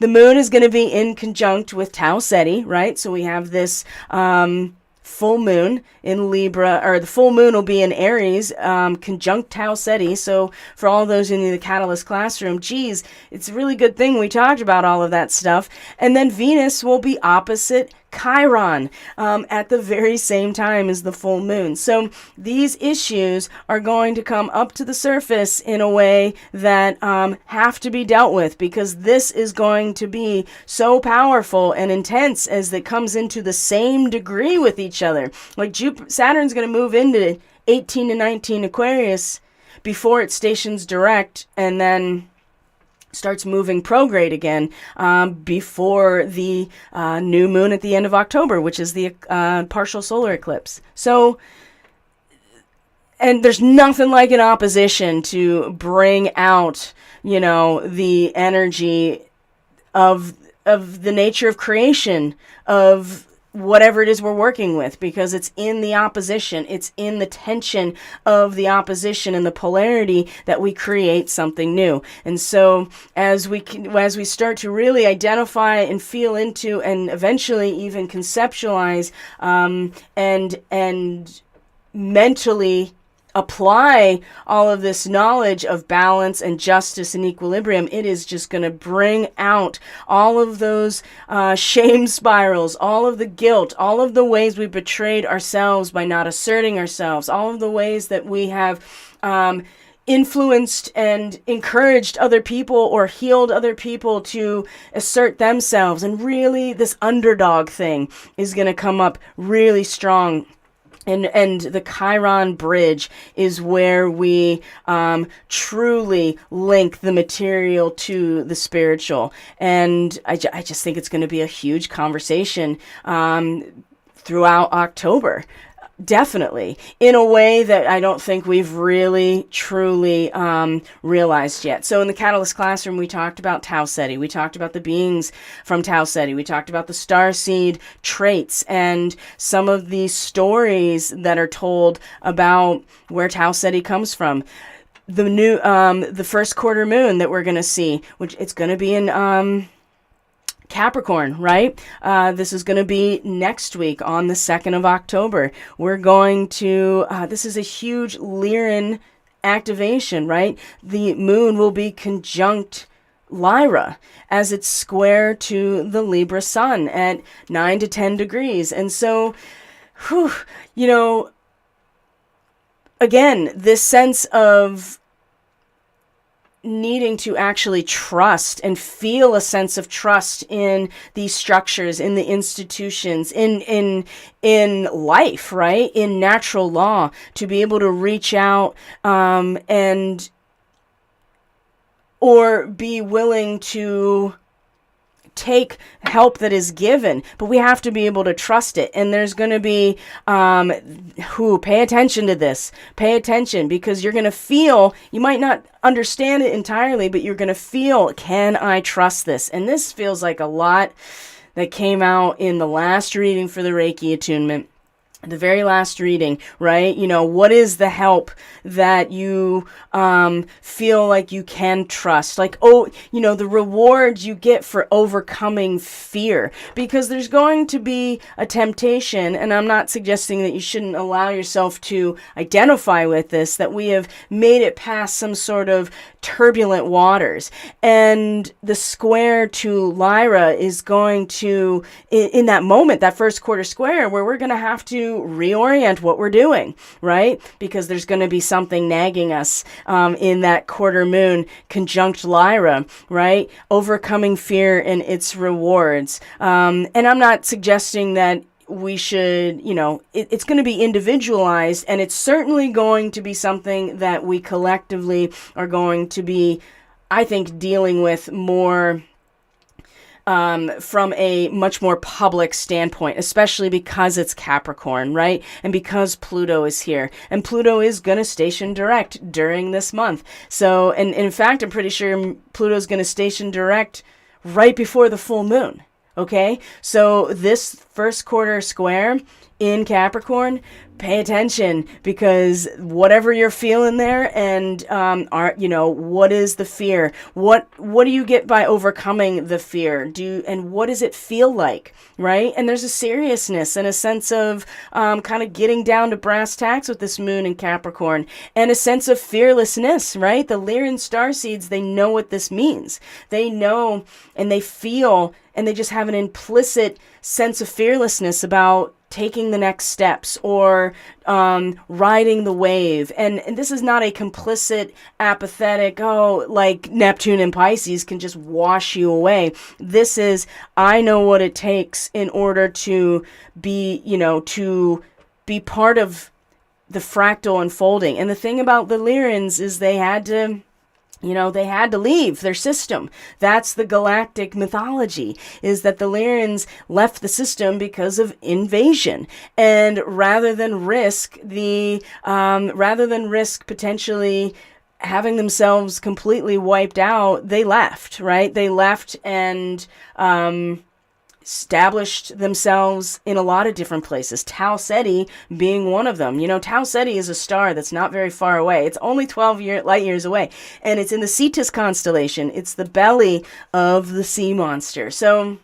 moon is going to be in conjunct with Tau Ceti, right? So we have this full moon in Libra, or the full moon will be in Aries, conjunct Tau Ceti. So for all those in the Catalyst classroom, geez, it's a really good thing we talked about all of that stuff. And then Venus will be opposite Chiron at the very same time as the full moon. So these issues are going to come up to the surface in a way that have to be dealt with, because this is going to be so powerful and intense as it comes into the same degree with each other. Like Saturn's going to move into 18 to 19 Aquarius before it stations direct, and then starts moving prograde again before the new moon at the end of October, which is the partial solar eclipse. So, and there's nothing like an opposition to bring out, the energy of the nature of creation, of whatever it is we're working with, because it's in the opposition, it's in the tension of the opposition and the polarity that we create something new. And so as we start to really identify and feel into, and eventually even conceptualize and mentally apply all of this knowledge of balance and justice and equilibrium, it is just going to bring out all of those shame spirals, all of the guilt, all of the ways we betrayed ourselves by not asserting ourselves, all of the ways that we have influenced and encouraged other people or healed other people to assert themselves. And really, this underdog thing is going to come up really strong. And the Chiron bridge is where we truly link the material to the spiritual. And I just think it's going to be a huge conversation throughout October. Definitely, in a way that I don't think we've really, truly realized yet. So in the Catalyst classroom, we talked about Tau Ceti. We talked about the beings from Tau Ceti. We talked about the Starseed traits and some of the stories that are told about where Tau Ceti comes from. The first quarter moon that we're going to see, which it's going to be in Capricorn, right? This is going to be next week on the 2nd of October. We're going to, this is a huge Lyran activation, right? The moon will be conjunct Lyra as it's square to the Libra sun at 9 to 10 degrees. And so, again, this sense of needing to actually trust and feel a sense of trust in these structures, in the institutions, in life, right? In natural law, to be able to reach out and or be willing to take help that is given, but we have to be able to trust it. And there's going to be pay attention to this. Pay attention, because you're going to feel, you might not understand it entirely, but you're going to feel, can I trust this? And this feels like a lot that came out in the last reading for the Reiki attunement. the very last reading, right? You know, what is the help that you feel like you can trust? Like, oh, you know, the rewards you get for overcoming fear. Because there's going to be a temptation, and I'm not suggesting that you shouldn't allow yourself to identify with this, that we have made it past some sort of turbulent waters. And the square to Lyra is going to, in that moment, that first quarter square, where we're going to have to reorient what we're doing, right? Because there's going to be something nagging us in that quarter moon conjunct Lyra, right? Overcoming fear and its rewards. And I'm not suggesting that we should, you know, it's going to be individualized, and it's certainly going to be something that we collectively are going to be, I think, dealing with more from a much more public standpoint, especially because it's Capricorn, right? And because Pluto is here. And Pluto is going to station direct during this month. So, and in fact, I'm pretty sure Pluto's going to station direct right before the full moon. Okay? So this first quarter square in Capricorn, pay attention, because whatever you're feeling there, and what is the fear? What do you get by overcoming the fear? And what does it feel like, right? And there's a seriousness and a sense of kind of getting down to brass tacks with this moon in Capricorn, and a sense of fearlessness, right? The Lyran starseeds, they know what this means. They know and they feel, and they just have an implicit sense of fearlessness about taking the next steps, or riding the wave. And this is not a complicit, apathetic, like Neptune and Pisces can just wash you away. This is, I know what it takes in order to be, to be part of the fractal unfolding. And the thing about the Lyrans is they had to leave their system. That's the galactic mythology, is that the Lyrans left the system because of invasion. And rather than risk potentially having themselves completely wiped out, they left, right? They left and, established themselves in a lot of different places, Tau Ceti being one of them. Tau Ceti is a star that's not very far away. It's only 12 light years away, and it's in the Cetus constellation. It's the belly of the sea monster. So,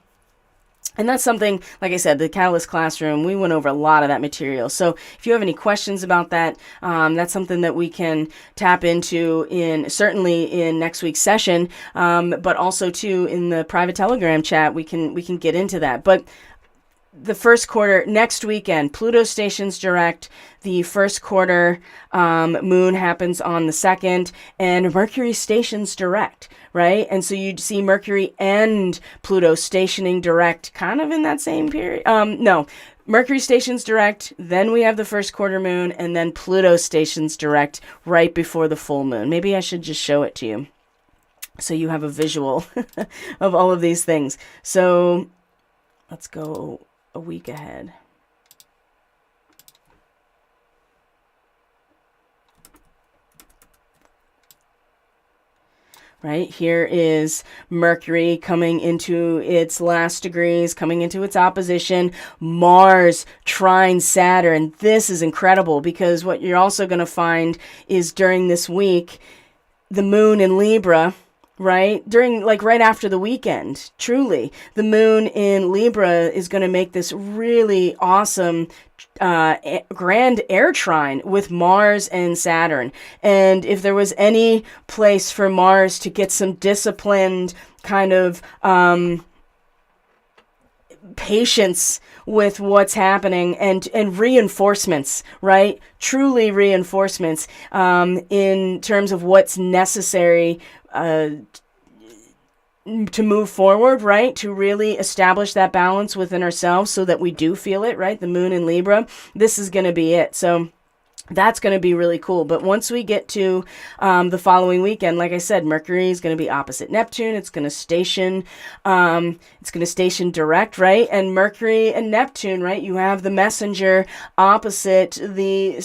and that's something, like I said, the Catalyst Classroom, we went over a lot of that material. So if you have any questions about that, that's something that we can tap into certainly in next week's session, but also too in the private Telegram chat, we can get into that. But the first quarter, next weekend, Pluto stations direct. The first quarter moon happens on the 2nd, and Mercury stations direct, right? And so you'd see Mercury and Pluto stationing direct kind of in that same period. No, Mercury stations direct, then we have the first quarter moon, and then Pluto stations direct right before the full moon. Maybe I should just show it to you so you have a visual of all of these things. So let's go a week ahead. Right, here is Mercury coming into its last degrees, coming into its opposition. Mars trine Saturn. This is incredible, because what you're also going to find is during this week, the moon in Libra, right? Right after the weekend, truly, the moon in Libra is going to make this really awesome grand air trine with Mars and Saturn. And if there was any place for Mars to get some disciplined kind of patience with what's happening, and reinforcements, right? Truly reinforcements in terms of what's necessary to move forward, right? To really establish that balance within ourselves so that we do feel it, right? The moon in Libra, this is going to be it. So That's going to be really cool. But once we get to the following weekend, like I said, Mercury is going to be opposite Neptune. It's going to station, direct, right? And Mercury and Neptune, right? You have the messenger opposite the,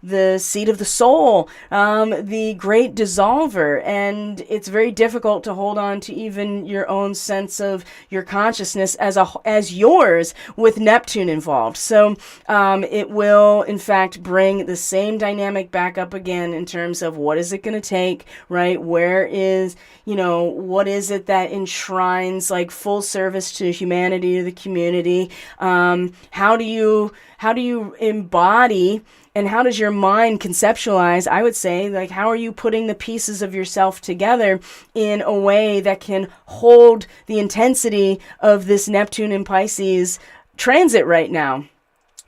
the seat of the soul, the great dissolver. And it's very difficult to hold on to even your own sense of your consciousness as yours with Neptune involved. So it will, in fact, bring the same dynamic back up again in terms of what is it going to take, right? Where is, what is it that enshrines like full service to humanity, to the community? How do you embody, and how does your mind conceptualize, I would say, like, how are you putting the pieces of yourself together in a way that can hold the intensity of this Neptune in Pisces transit right now?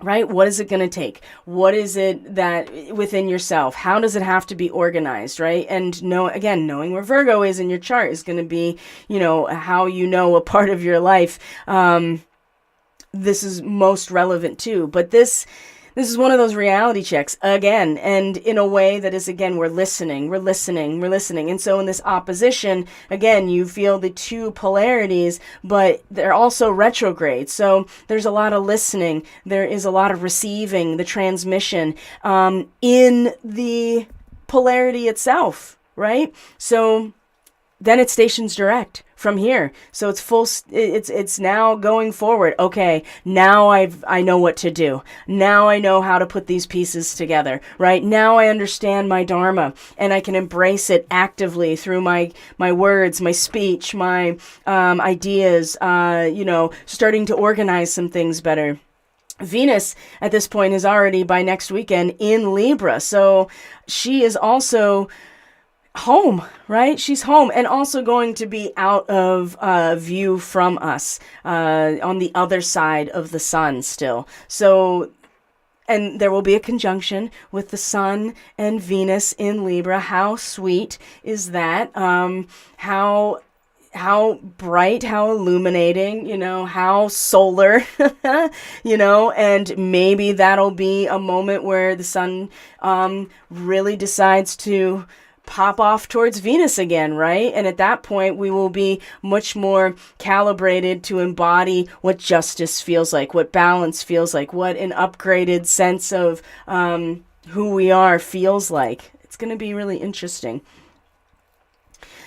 Right? What is it going to take? What is it that within yourself? How does it have to be organized? Right? And knowing where Virgo is in your chart is going to be, how a part of your life, this is most relevant too. But this is one of those reality checks again, and in a way that is, again, we're listening. And so in this opposition, again, you feel the two polarities, but they're also retrograde. So there's a lot of listening. There is a lot of receiving, the transmission, in the polarity itself, right? So then it stations direct from here. So it's now going forward. Okay, now I know what to do. Now I know how to put these pieces together, right? Now I understand my dharma, and I can embrace it actively through my words, my speech, my ideas, starting to organize some things better. Venus at this point is already, by next weekend, in Libra. So she is also home, right? She's home, and also going to be out of view from us, on the other side of the sun still. So, and there will be a conjunction with the sun and Venus in Libra. How sweet is that? How bright, how illuminating, how solar, and maybe that'll be a moment where the sun really decides to pop off towards Venus again, right? And at that point, we will be much more calibrated to embody what justice feels like, what balance feels like, what an upgraded sense of who we are feels like. It's going to be really interesting.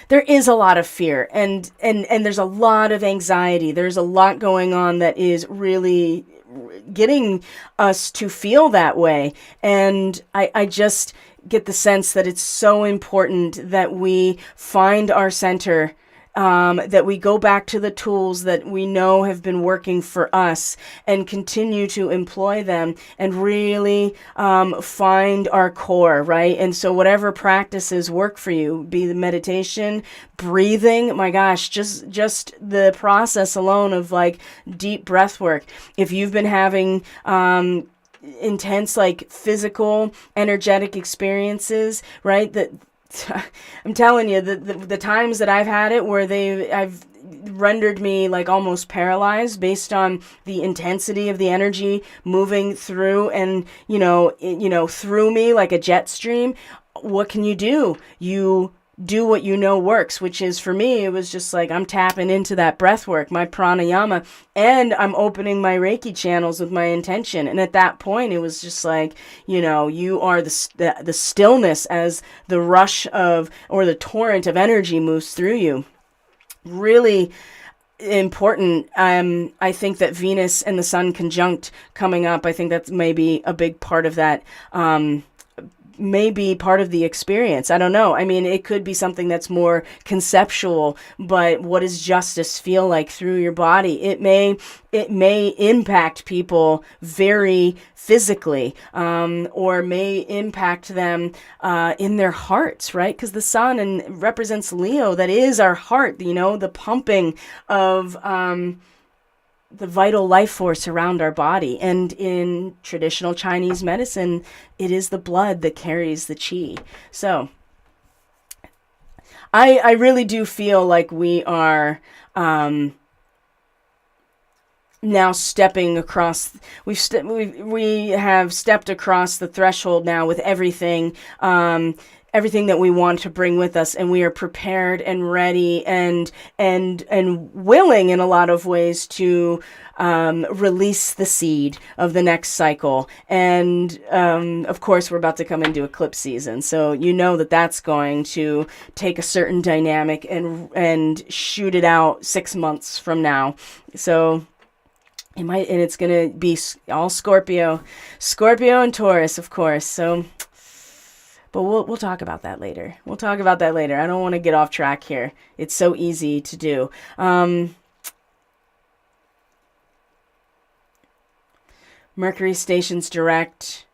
There is a lot of fear, and there's a lot of anxiety. There's a lot going on that is really getting us to feel that way. And I just get the sense that it's so important that we find our center, that we go back to the tools that we know have been working for us and continue to employ them and really find our core, right? And so whatever practices work for you, be the meditation, breathing, my gosh, just the process alone of like deep breath work. If you've been having intense, like physical, energetic experiences, right? That I'm telling you, the times that I've had it where I've rendered me like almost paralyzed based on the intensity of the energy moving through and, through me like a jet stream. What can you do? You do what you know works, which is, for me, it was just like I'm tapping into that breath work, my pranayama, and I'm opening my Reiki channels with my intention. And at that point, it was just like, you are the stillness as the rush of, or the torrent of energy moves through you. Really important. I think that Venus and the sun conjunct coming up, I think that's maybe a big part of that, maybe part of the experience. I don't know. I mean, it could be something that's more conceptual, but what does justice feel like through your body? It may impact people very physically, or may impact them in their hearts, right? Because the sun represents Leo. That is our heart, the pumping of the vital life force around our body. And in traditional Chinese medicine, it is the blood that carries the qi. So I really do feel like we are now stepping across, we have stepped across the threshold now with everything, everything that we want to bring with us, and we are prepared and ready and willing in a lot of ways to release the seed of the next cycle. And of course, we're about to come into eclipse season, so you know that that's going to take a certain dynamic and shoot it out 6 months from now. So it might, and it's gonna be all Scorpio and Taurus, of course. So. But we'll talk about that later. I don't want to get off track here. It's so easy to do. Mercury stations direct.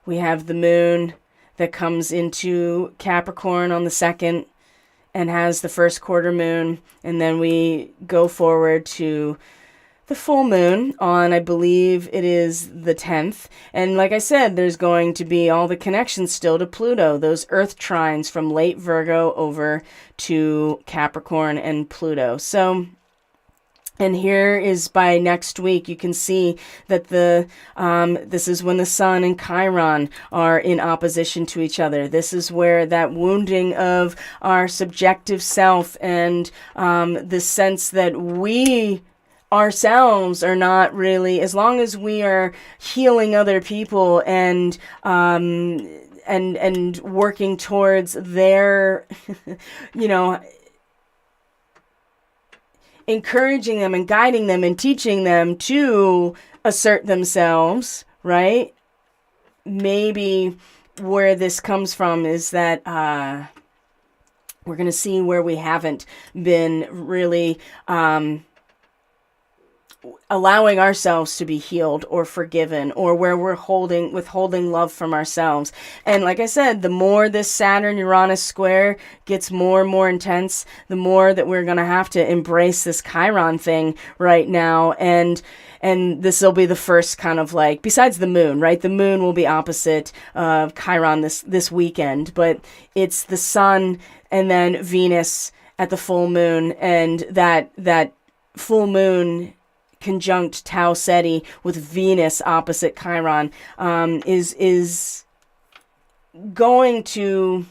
We have the moon that comes into Capricorn on the 2nd and has the first quarter moon. And then we go forward to the full moon on, I believe it is the 10th. And like I said, there's going to be all the connections still to Pluto, those Earth trines from late Virgo over to Capricorn and Pluto. So, and here is by next week, you can see that this is when the Sun and Chiron are in opposition to each other. This is where that wounding of our subjective self and the sense that we ourselves are not really, as long as we are healing other people and working towards their, encouraging them and guiding them and teaching them to assert themselves, right? Maybe where this comes from is that we're going to see where we haven't been really allowing ourselves to be healed or forgiven, or where we're withholding love from ourselves. And like I said, the more this Saturn-Uranus square gets more and more intense, the more that we're going to have to embrace this Chiron thing right now. And this will be the first kind of like, besides the moon, right? The moon will be opposite Chiron this weekend, but it's the Sun and then Venus at the full moon, and that full moon conjunct Tau Ceti with Venus opposite Chiron is going to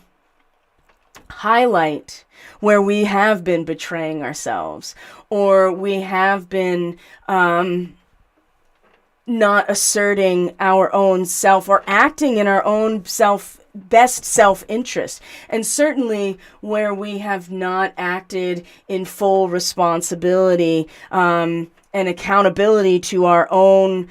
highlight where we have been betraying ourselves, or we have been not asserting our own self or acting in our own best self-interest, and certainly where we have not acted in full responsibility and accountability to our own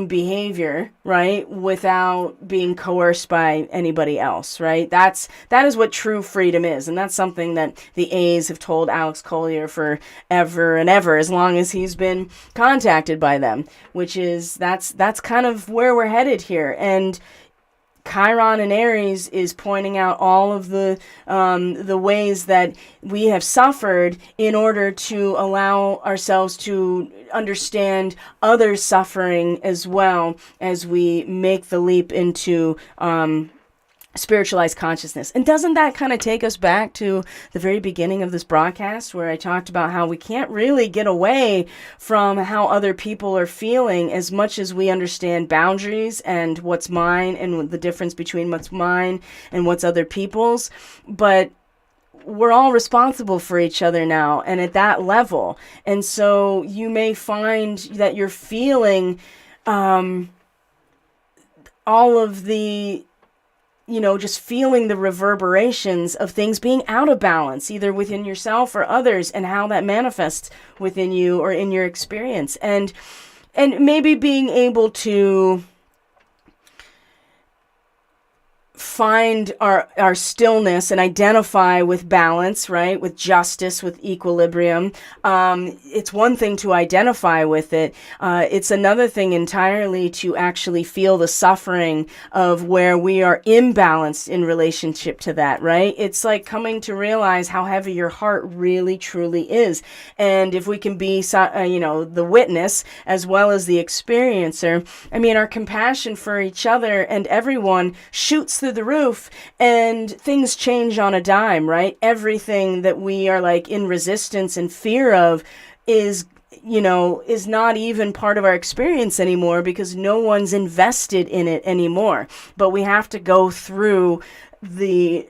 behavior, right, without being coerced by anybody else, right? That is what true freedom is, and that's something that the A's have told Alex Collier for ever and ever, as long as he's been contacted by them, which is that's kind of where we're headed here. And Chiron in Aries is pointing out all of the ways that we have suffered in order to allow ourselves to understand others' suffering, as well as we make the leap into spiritualized consciousness. And doesn't that kind of take us back to the very beginning of this broadcast, where I talked about how we can't really get away from how other people are feeling as much as we understand boundaries and what's mine and the difference between what's mine and what's other people's. But we're all responsible for each other now, and at that level. And so you may find that you're feeling all of the just feeling the reverberations of things being out of balance, either within yourself or others, and how that manifests within you or in your experience. And maybe being able to find our stillness and identify with balance, right? With justice, with equilibrium. It's one thing to identify with it. It's another thing entirely to actually feel the suffering of where we are imbalanced in relationship to that, right? It's like coming to realize how heavy your heart really, truly is. And if we can be, the witness as well as the experiencer, our compassion for each other and everyone shoots through the roof, and things change on a dime, right? Everything that we are like in resistance and fear of is is not even part of our experience anymore because no one's invested in it anymore. But we have to go through the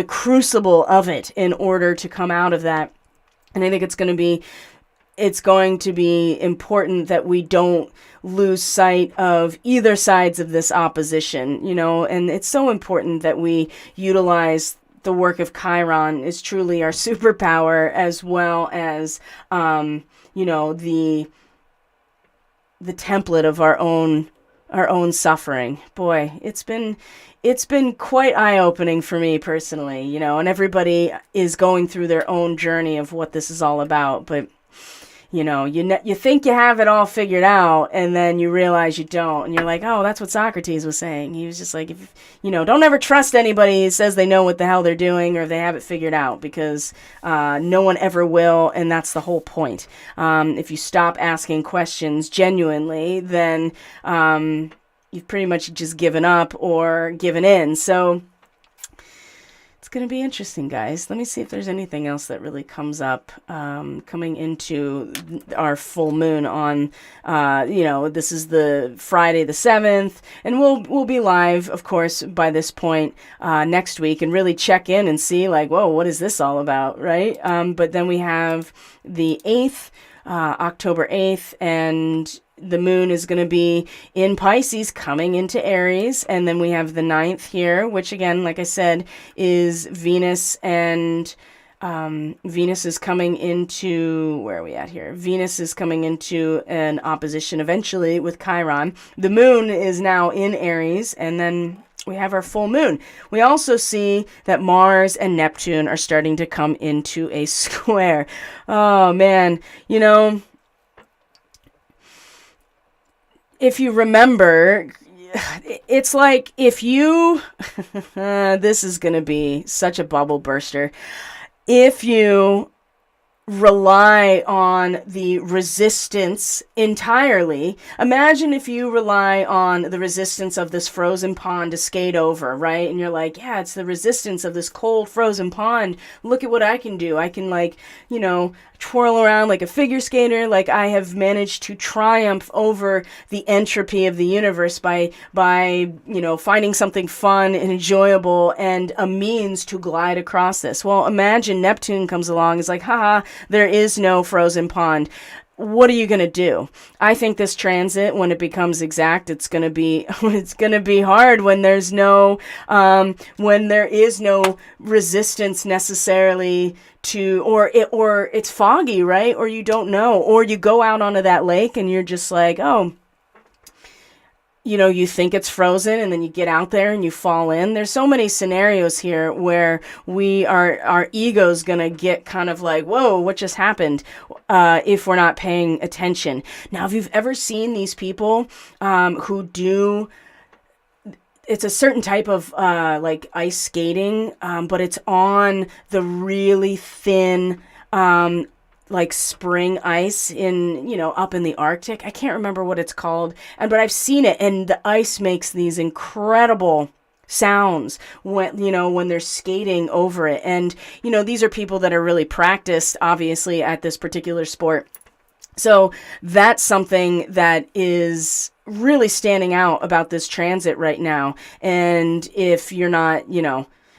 crucible of it in order to come out of that. And I think it's going to be important that we don't lose sight of either sides of this opposition, and it's so important that we utilize the work of Chiron is truly our superpower, as well as, the template of our own suffering. Boy, it's been quite eye-opening for me personally, and everybody is going through their own journey of what this is all about. But you think you have it all figured out, and then you realize you don't, and you're like, oh, that's what Socrates was saying. He was just like, don't ever trust anybody who says they know what the hell they're doing or they have it figured out, because no one ever will, and that's the whole point. If you stop asking questions genuinely, then you've pretty much just given up or given in. So it's going to be interesting, guys. Let me see if there's anything else that really comes up coming into our full moon on, this is the Friday the 7th, and we'll be live, of course, by this point next week, and really check in and see, like, whoa, what is this all about, right? But then we have the 8th, October 8th, and the moon is going to be in Pisces coming into Aries. And then we have the 9th here, which again, like I said, is Venus, and Venus is coming into, where are we at here? Venus is coming into an opposition eventually with Chiron. The moon is now in Aries, and then we have our full moon. We also see that Mars and Neptune are starting to come into a square. Oh man, if you remember, it's like if you, this is going to be such a bubble burster. If you rely on the resistance entirely, imagine if you rely on the resistance of this frozen pond to skate over, right? And you're like, yeah, it's the resistance of this cold frozen pond. Look at what I can do. I can twirl around like a figure skater. Like, I have managed to triumph over the entropy of the universe by finding something fun and enjoyable and a means to glide across this. Well, imagine Neptune comes along. It's like, haha, there is no frozen pond. What are you going to do? I think this transit, when it becomes exact, it's going to be hard when there is no resistance necessarily to, or it's foggy, right? Or you don't know, or you go out onto that lake and you're just like, oh, you think it's frozen, and then you get out there and you fall in. There's so many scenarios here where our ego's gonna get kind of like, whoa, what just happened? If we're not paying attention. Now, if you've ever seen these people who do, it's a certain type of like ice skating, but it's on the really thin like spring ice in, up in the Arctic. I can't remember what it's called, but I've seen it, and the ice makes these incredible sounds when they're skating over it. And, these are people that are really practiced, obviously, at this particular sport. So that's something that is really standing out about this transit right now. And if you're not,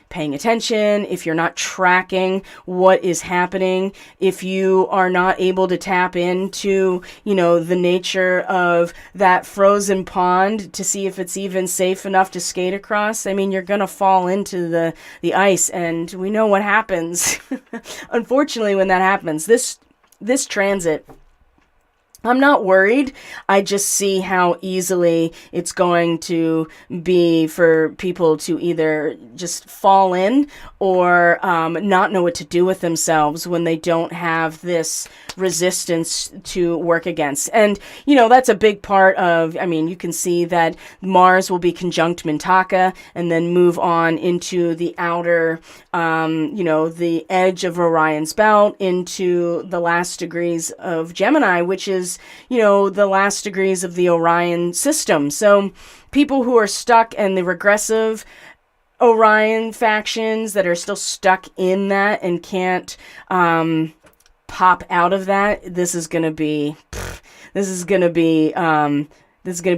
paying attention, if you're not tracking what is happening, if you are not able to tap into, the nature of that frozen pond to see if it's even safe enough to skate across, you're going to fall into the ice, and we know what happens. Unfortunately, when that happens, this transit, I'm not worried. I just see how easily it's going to be for people to either just fall in or not know what to do with themselves when they don't have this resistance to work against. And, that's a big part of, you can see that Mars will be conjunct Mintaka and then move on into the outer, the edge of Orion's belt into the last degrees of Gemini, which is the last degrees of the Orion system. So people who are stuck in the regressive Orion factions that are still stuck in that and can't pop out of that, this is going to be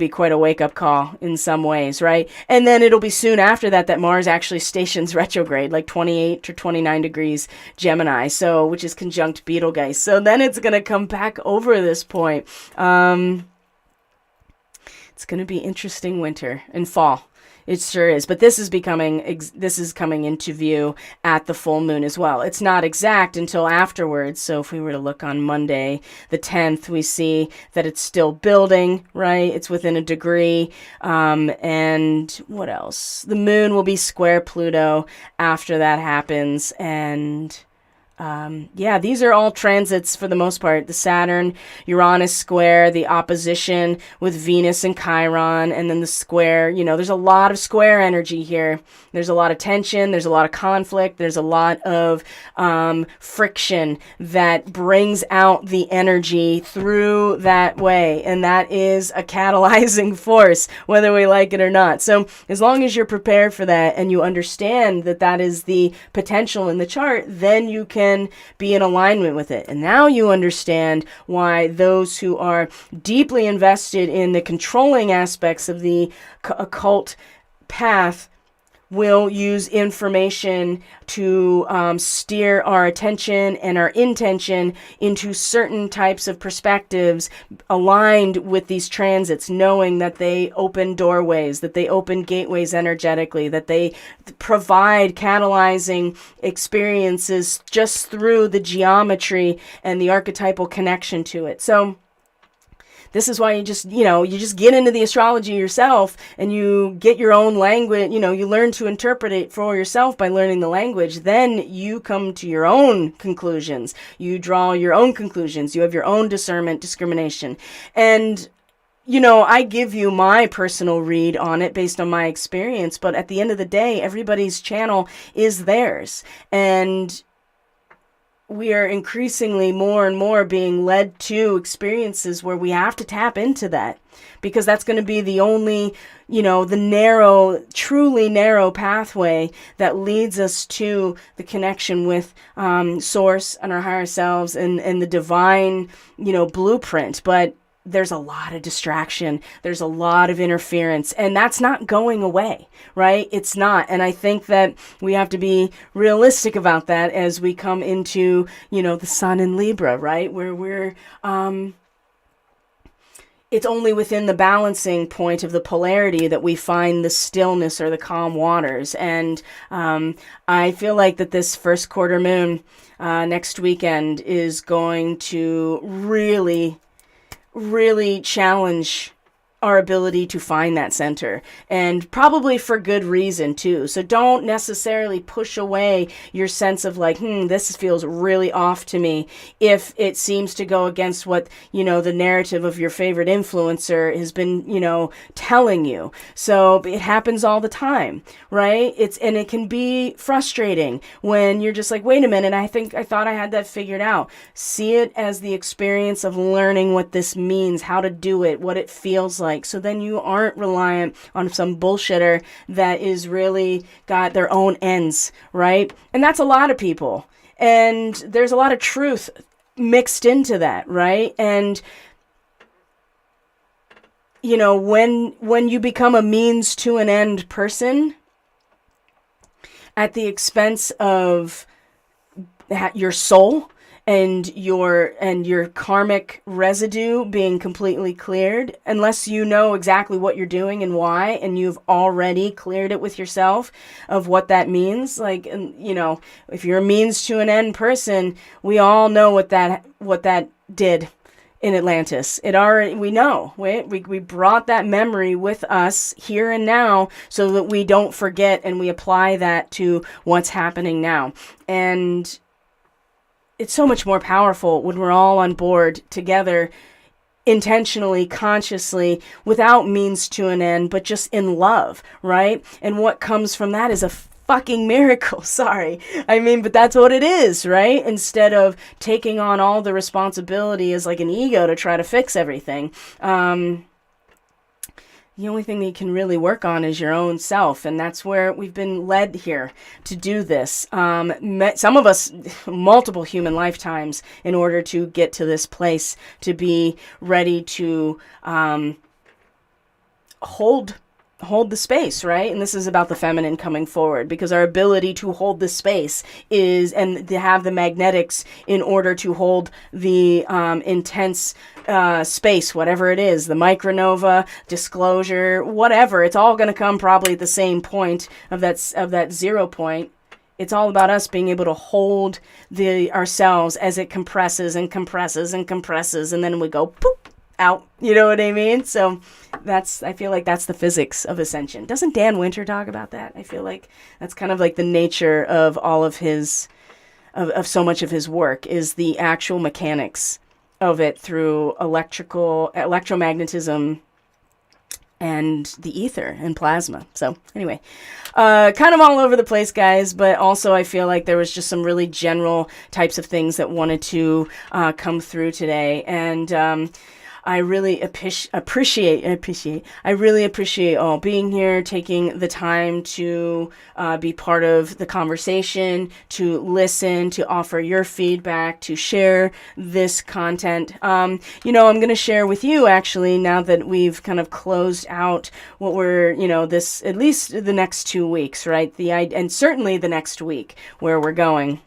quite a wake-up call in some ways, right? And then it'll be soon after that that Mars actually stations retrograde, like 28 or 29 degrees Gemini, so which is conjunct Betelgeuse. So then it's going to come back over this point. It's going to be interesting winter and fall. It sure is. But this is coming into view at the full moon as well. It's not exact until afterwards. So if we were to look on Monday, the 10th, we see that it's still building, right? It's within a degree. And what else? The moon will be square Pluto after that happens. And these are all transits for the most part. The Saturn, Uranus square, the opposition with Venus and Chiron, and then the square. There's a lot of square energy here. There's a lot of tension. There's a lot of conflict. There's a lot of friction that brings out the energy through that way. And that is a catalyzing force, whether we like it or not. So as long as you're prepared for that and you understand that that is the potential in the chart, then you can be in alignment with it. And now you understand why those who are deeply invested in the controlling aspects of the occult path will use information to steer our attention and our intention into certain types of perspectives aligned with these transits, knowing that they open doorways, that they open gateways energetically, that they provide catalyzing experiences just through the geometry and the archetypal connection to it. So this is why you just get into the astrology yourself and you get your own language, you learn to interpret it for yourself by learning the language. Then you come to your own conclusions. You draw your own conclusions. You have your own discernment, discrimination. And I give you my personal read on it based on my experience, but at the end of the day, everybody's channel is theirs. And we are increasingly more and more being led to experiences where we have to tap into that, because that's going to be the only, the truly narrow pathway that leads us to the connection with Source and our higher selves and the divine, blueprint. But there's a lot of distraction. There's a lot of interference, and that's not going away, right? It's not. And I think that we have to be realistic about that as we come into, the sun in Libra, right? Where we're, it's only within the balancing point of the polarity that we find the stillness or the calm waters. And I feel like that this first quarter moon next weekend is going to really challenge our ability to find that center, and probably for good reason too. So don't necessarily push away your sense of like, this feels really off to me, if it seems to go against what, the narrative of your favorite influencer has been, telling you. So it happens all the time, right? And it can be frustrating when you're just like, wait a minute, I thought I had that figured out. See it as the experience of learning what this means, how to do it, what it feels like. So then you aren't reliant on some bullshitter that is really got their own ends, right? And that's a lot of people. And there's a lot of truth mixed into that, right? And when you become a means to an end person at the expense of your soul and your karmic residue being completely cleared, unless you know exactly what you're doing and why, and you've already cleared it with yourself of what that means. Like, if you're a means to an end person, we all know what that did in Atlantis. We know, we brought that memory with us here and now so that we don't forget, and we apply that to what's happening now. And it's so much more powerful when we're all on board together, intentionally, consciously, without means to an end, but just in love, right? And what comes from that is a fucking miracle. Sorry. But that's what it is, right? Instead of taking on all the responsibility as like an ego to try to fix everything. the only thing that you can really work on is your own self. And that's where we've been led here to do this. Some of us, multiple human lifetimes in order to get to this place, to be ready to hold the space, right? And this is about the feminine coming forward, because our ability to hold the space is, and to have the magnetics in order to hold the intense space, whatever it is, the micronova, disclosure, whatever, it's all going to come probably at the same point of that 0 point. It's all about us being able to hold ourselves as it compresses and compresses and compresses, and then we go poop out. You know what I mean? So I feel like that's the physics of ascension. Doesn't Dan Winter talk about that? I feel like that's kind of like the nature of all of his, of so much of his work, is the actual mechanics of it through electromagnetism and the ether and plasma. So anyway, kind of all over the place, guys, but also I feel like there was just some really general types of things that wanted to come through today. And I really appreciate all being here, taking the time to be part of the conversation, to listen, to offer your feedback, to share this content. I'm going to share with you, actually, now that we've kind of closed out what we're, this, at least the next 2 weeks, right? And certainly the next week where we're going.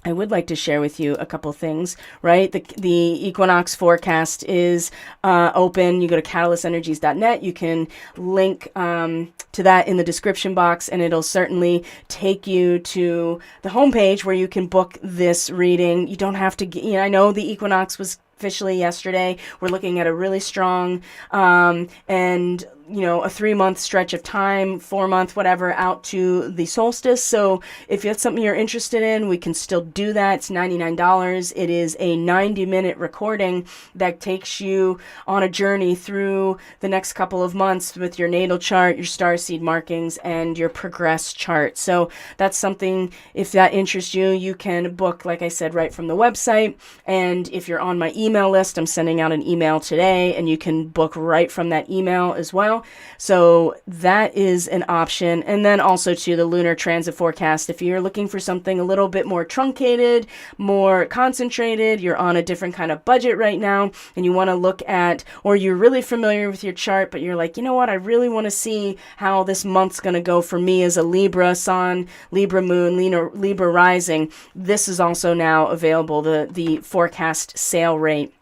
I would like to share with you a couple things, right? The equinox forecast is open. You go to catalystenergies.net. You can link to that in the description box, and it'll certainly take you to the homepage where you can book this reading. You don't have to, I know the equinox was officially yesterday. We're looking at a really strong and a 3-month stretch of time, 4-month, whatever, out to the solstice. So if that's something you're interested in, we can still do that. It's $99. It is a 90-minute recording that takes you on a journey through the next couple of months with your natal chart, your starseed markings, and your progress chart. So that's something, if that interests you, you can book, like I said, right from the website. And if you're on my email list, I'm sending out an email today, and you can book right from that email as well. So that is an option. And then also to the lunar transit forecast, if you're looking for something a little bit more truncated, more concentrated, you're on a different kind of budget right now, and you want to look at, or you're really familiar with your chart, but you're like, you know what, I really want to see how this month's going to go for me as a Libra sun, Libra moon, Libra rising. This is also now available, the forecast sale rate.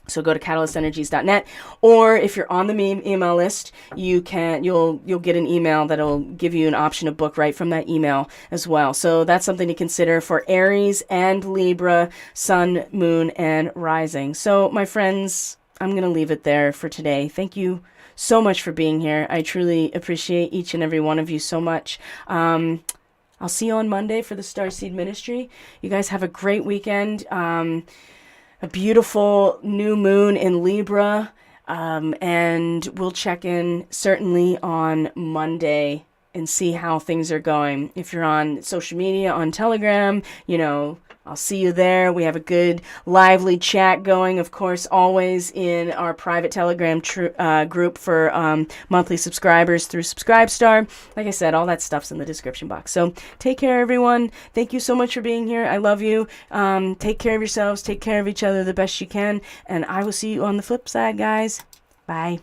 So go to catalystenergies.net, or if you're on the email list, you'll get an email that'll give you an option to book right from that email as well. So that's something to consider for Aries and Libra, sun, moon, and rising. So my friends, I'm going to leave it there for today. Thank you so much for being here. I truly appreciate each and every one of you so much. I'll see you on Monday for the Starseed Ministry. You guys have a great weekend. A beautiful new moon in Libra, and we'll check in certainly on Monday and see how things are going. If you're on social media, on Telegram, I'll see you there. We have a good, lively chat going, of course, always in our private Telegram group for monthly subscribers through Subscribestar. Like I said, all that stuff's in the description box. So take care, everyone. Thank you so much for being here. I love you. Take care of yourselves. Take care of each other the best you can. And I will see you on the flip side, guys. Bye.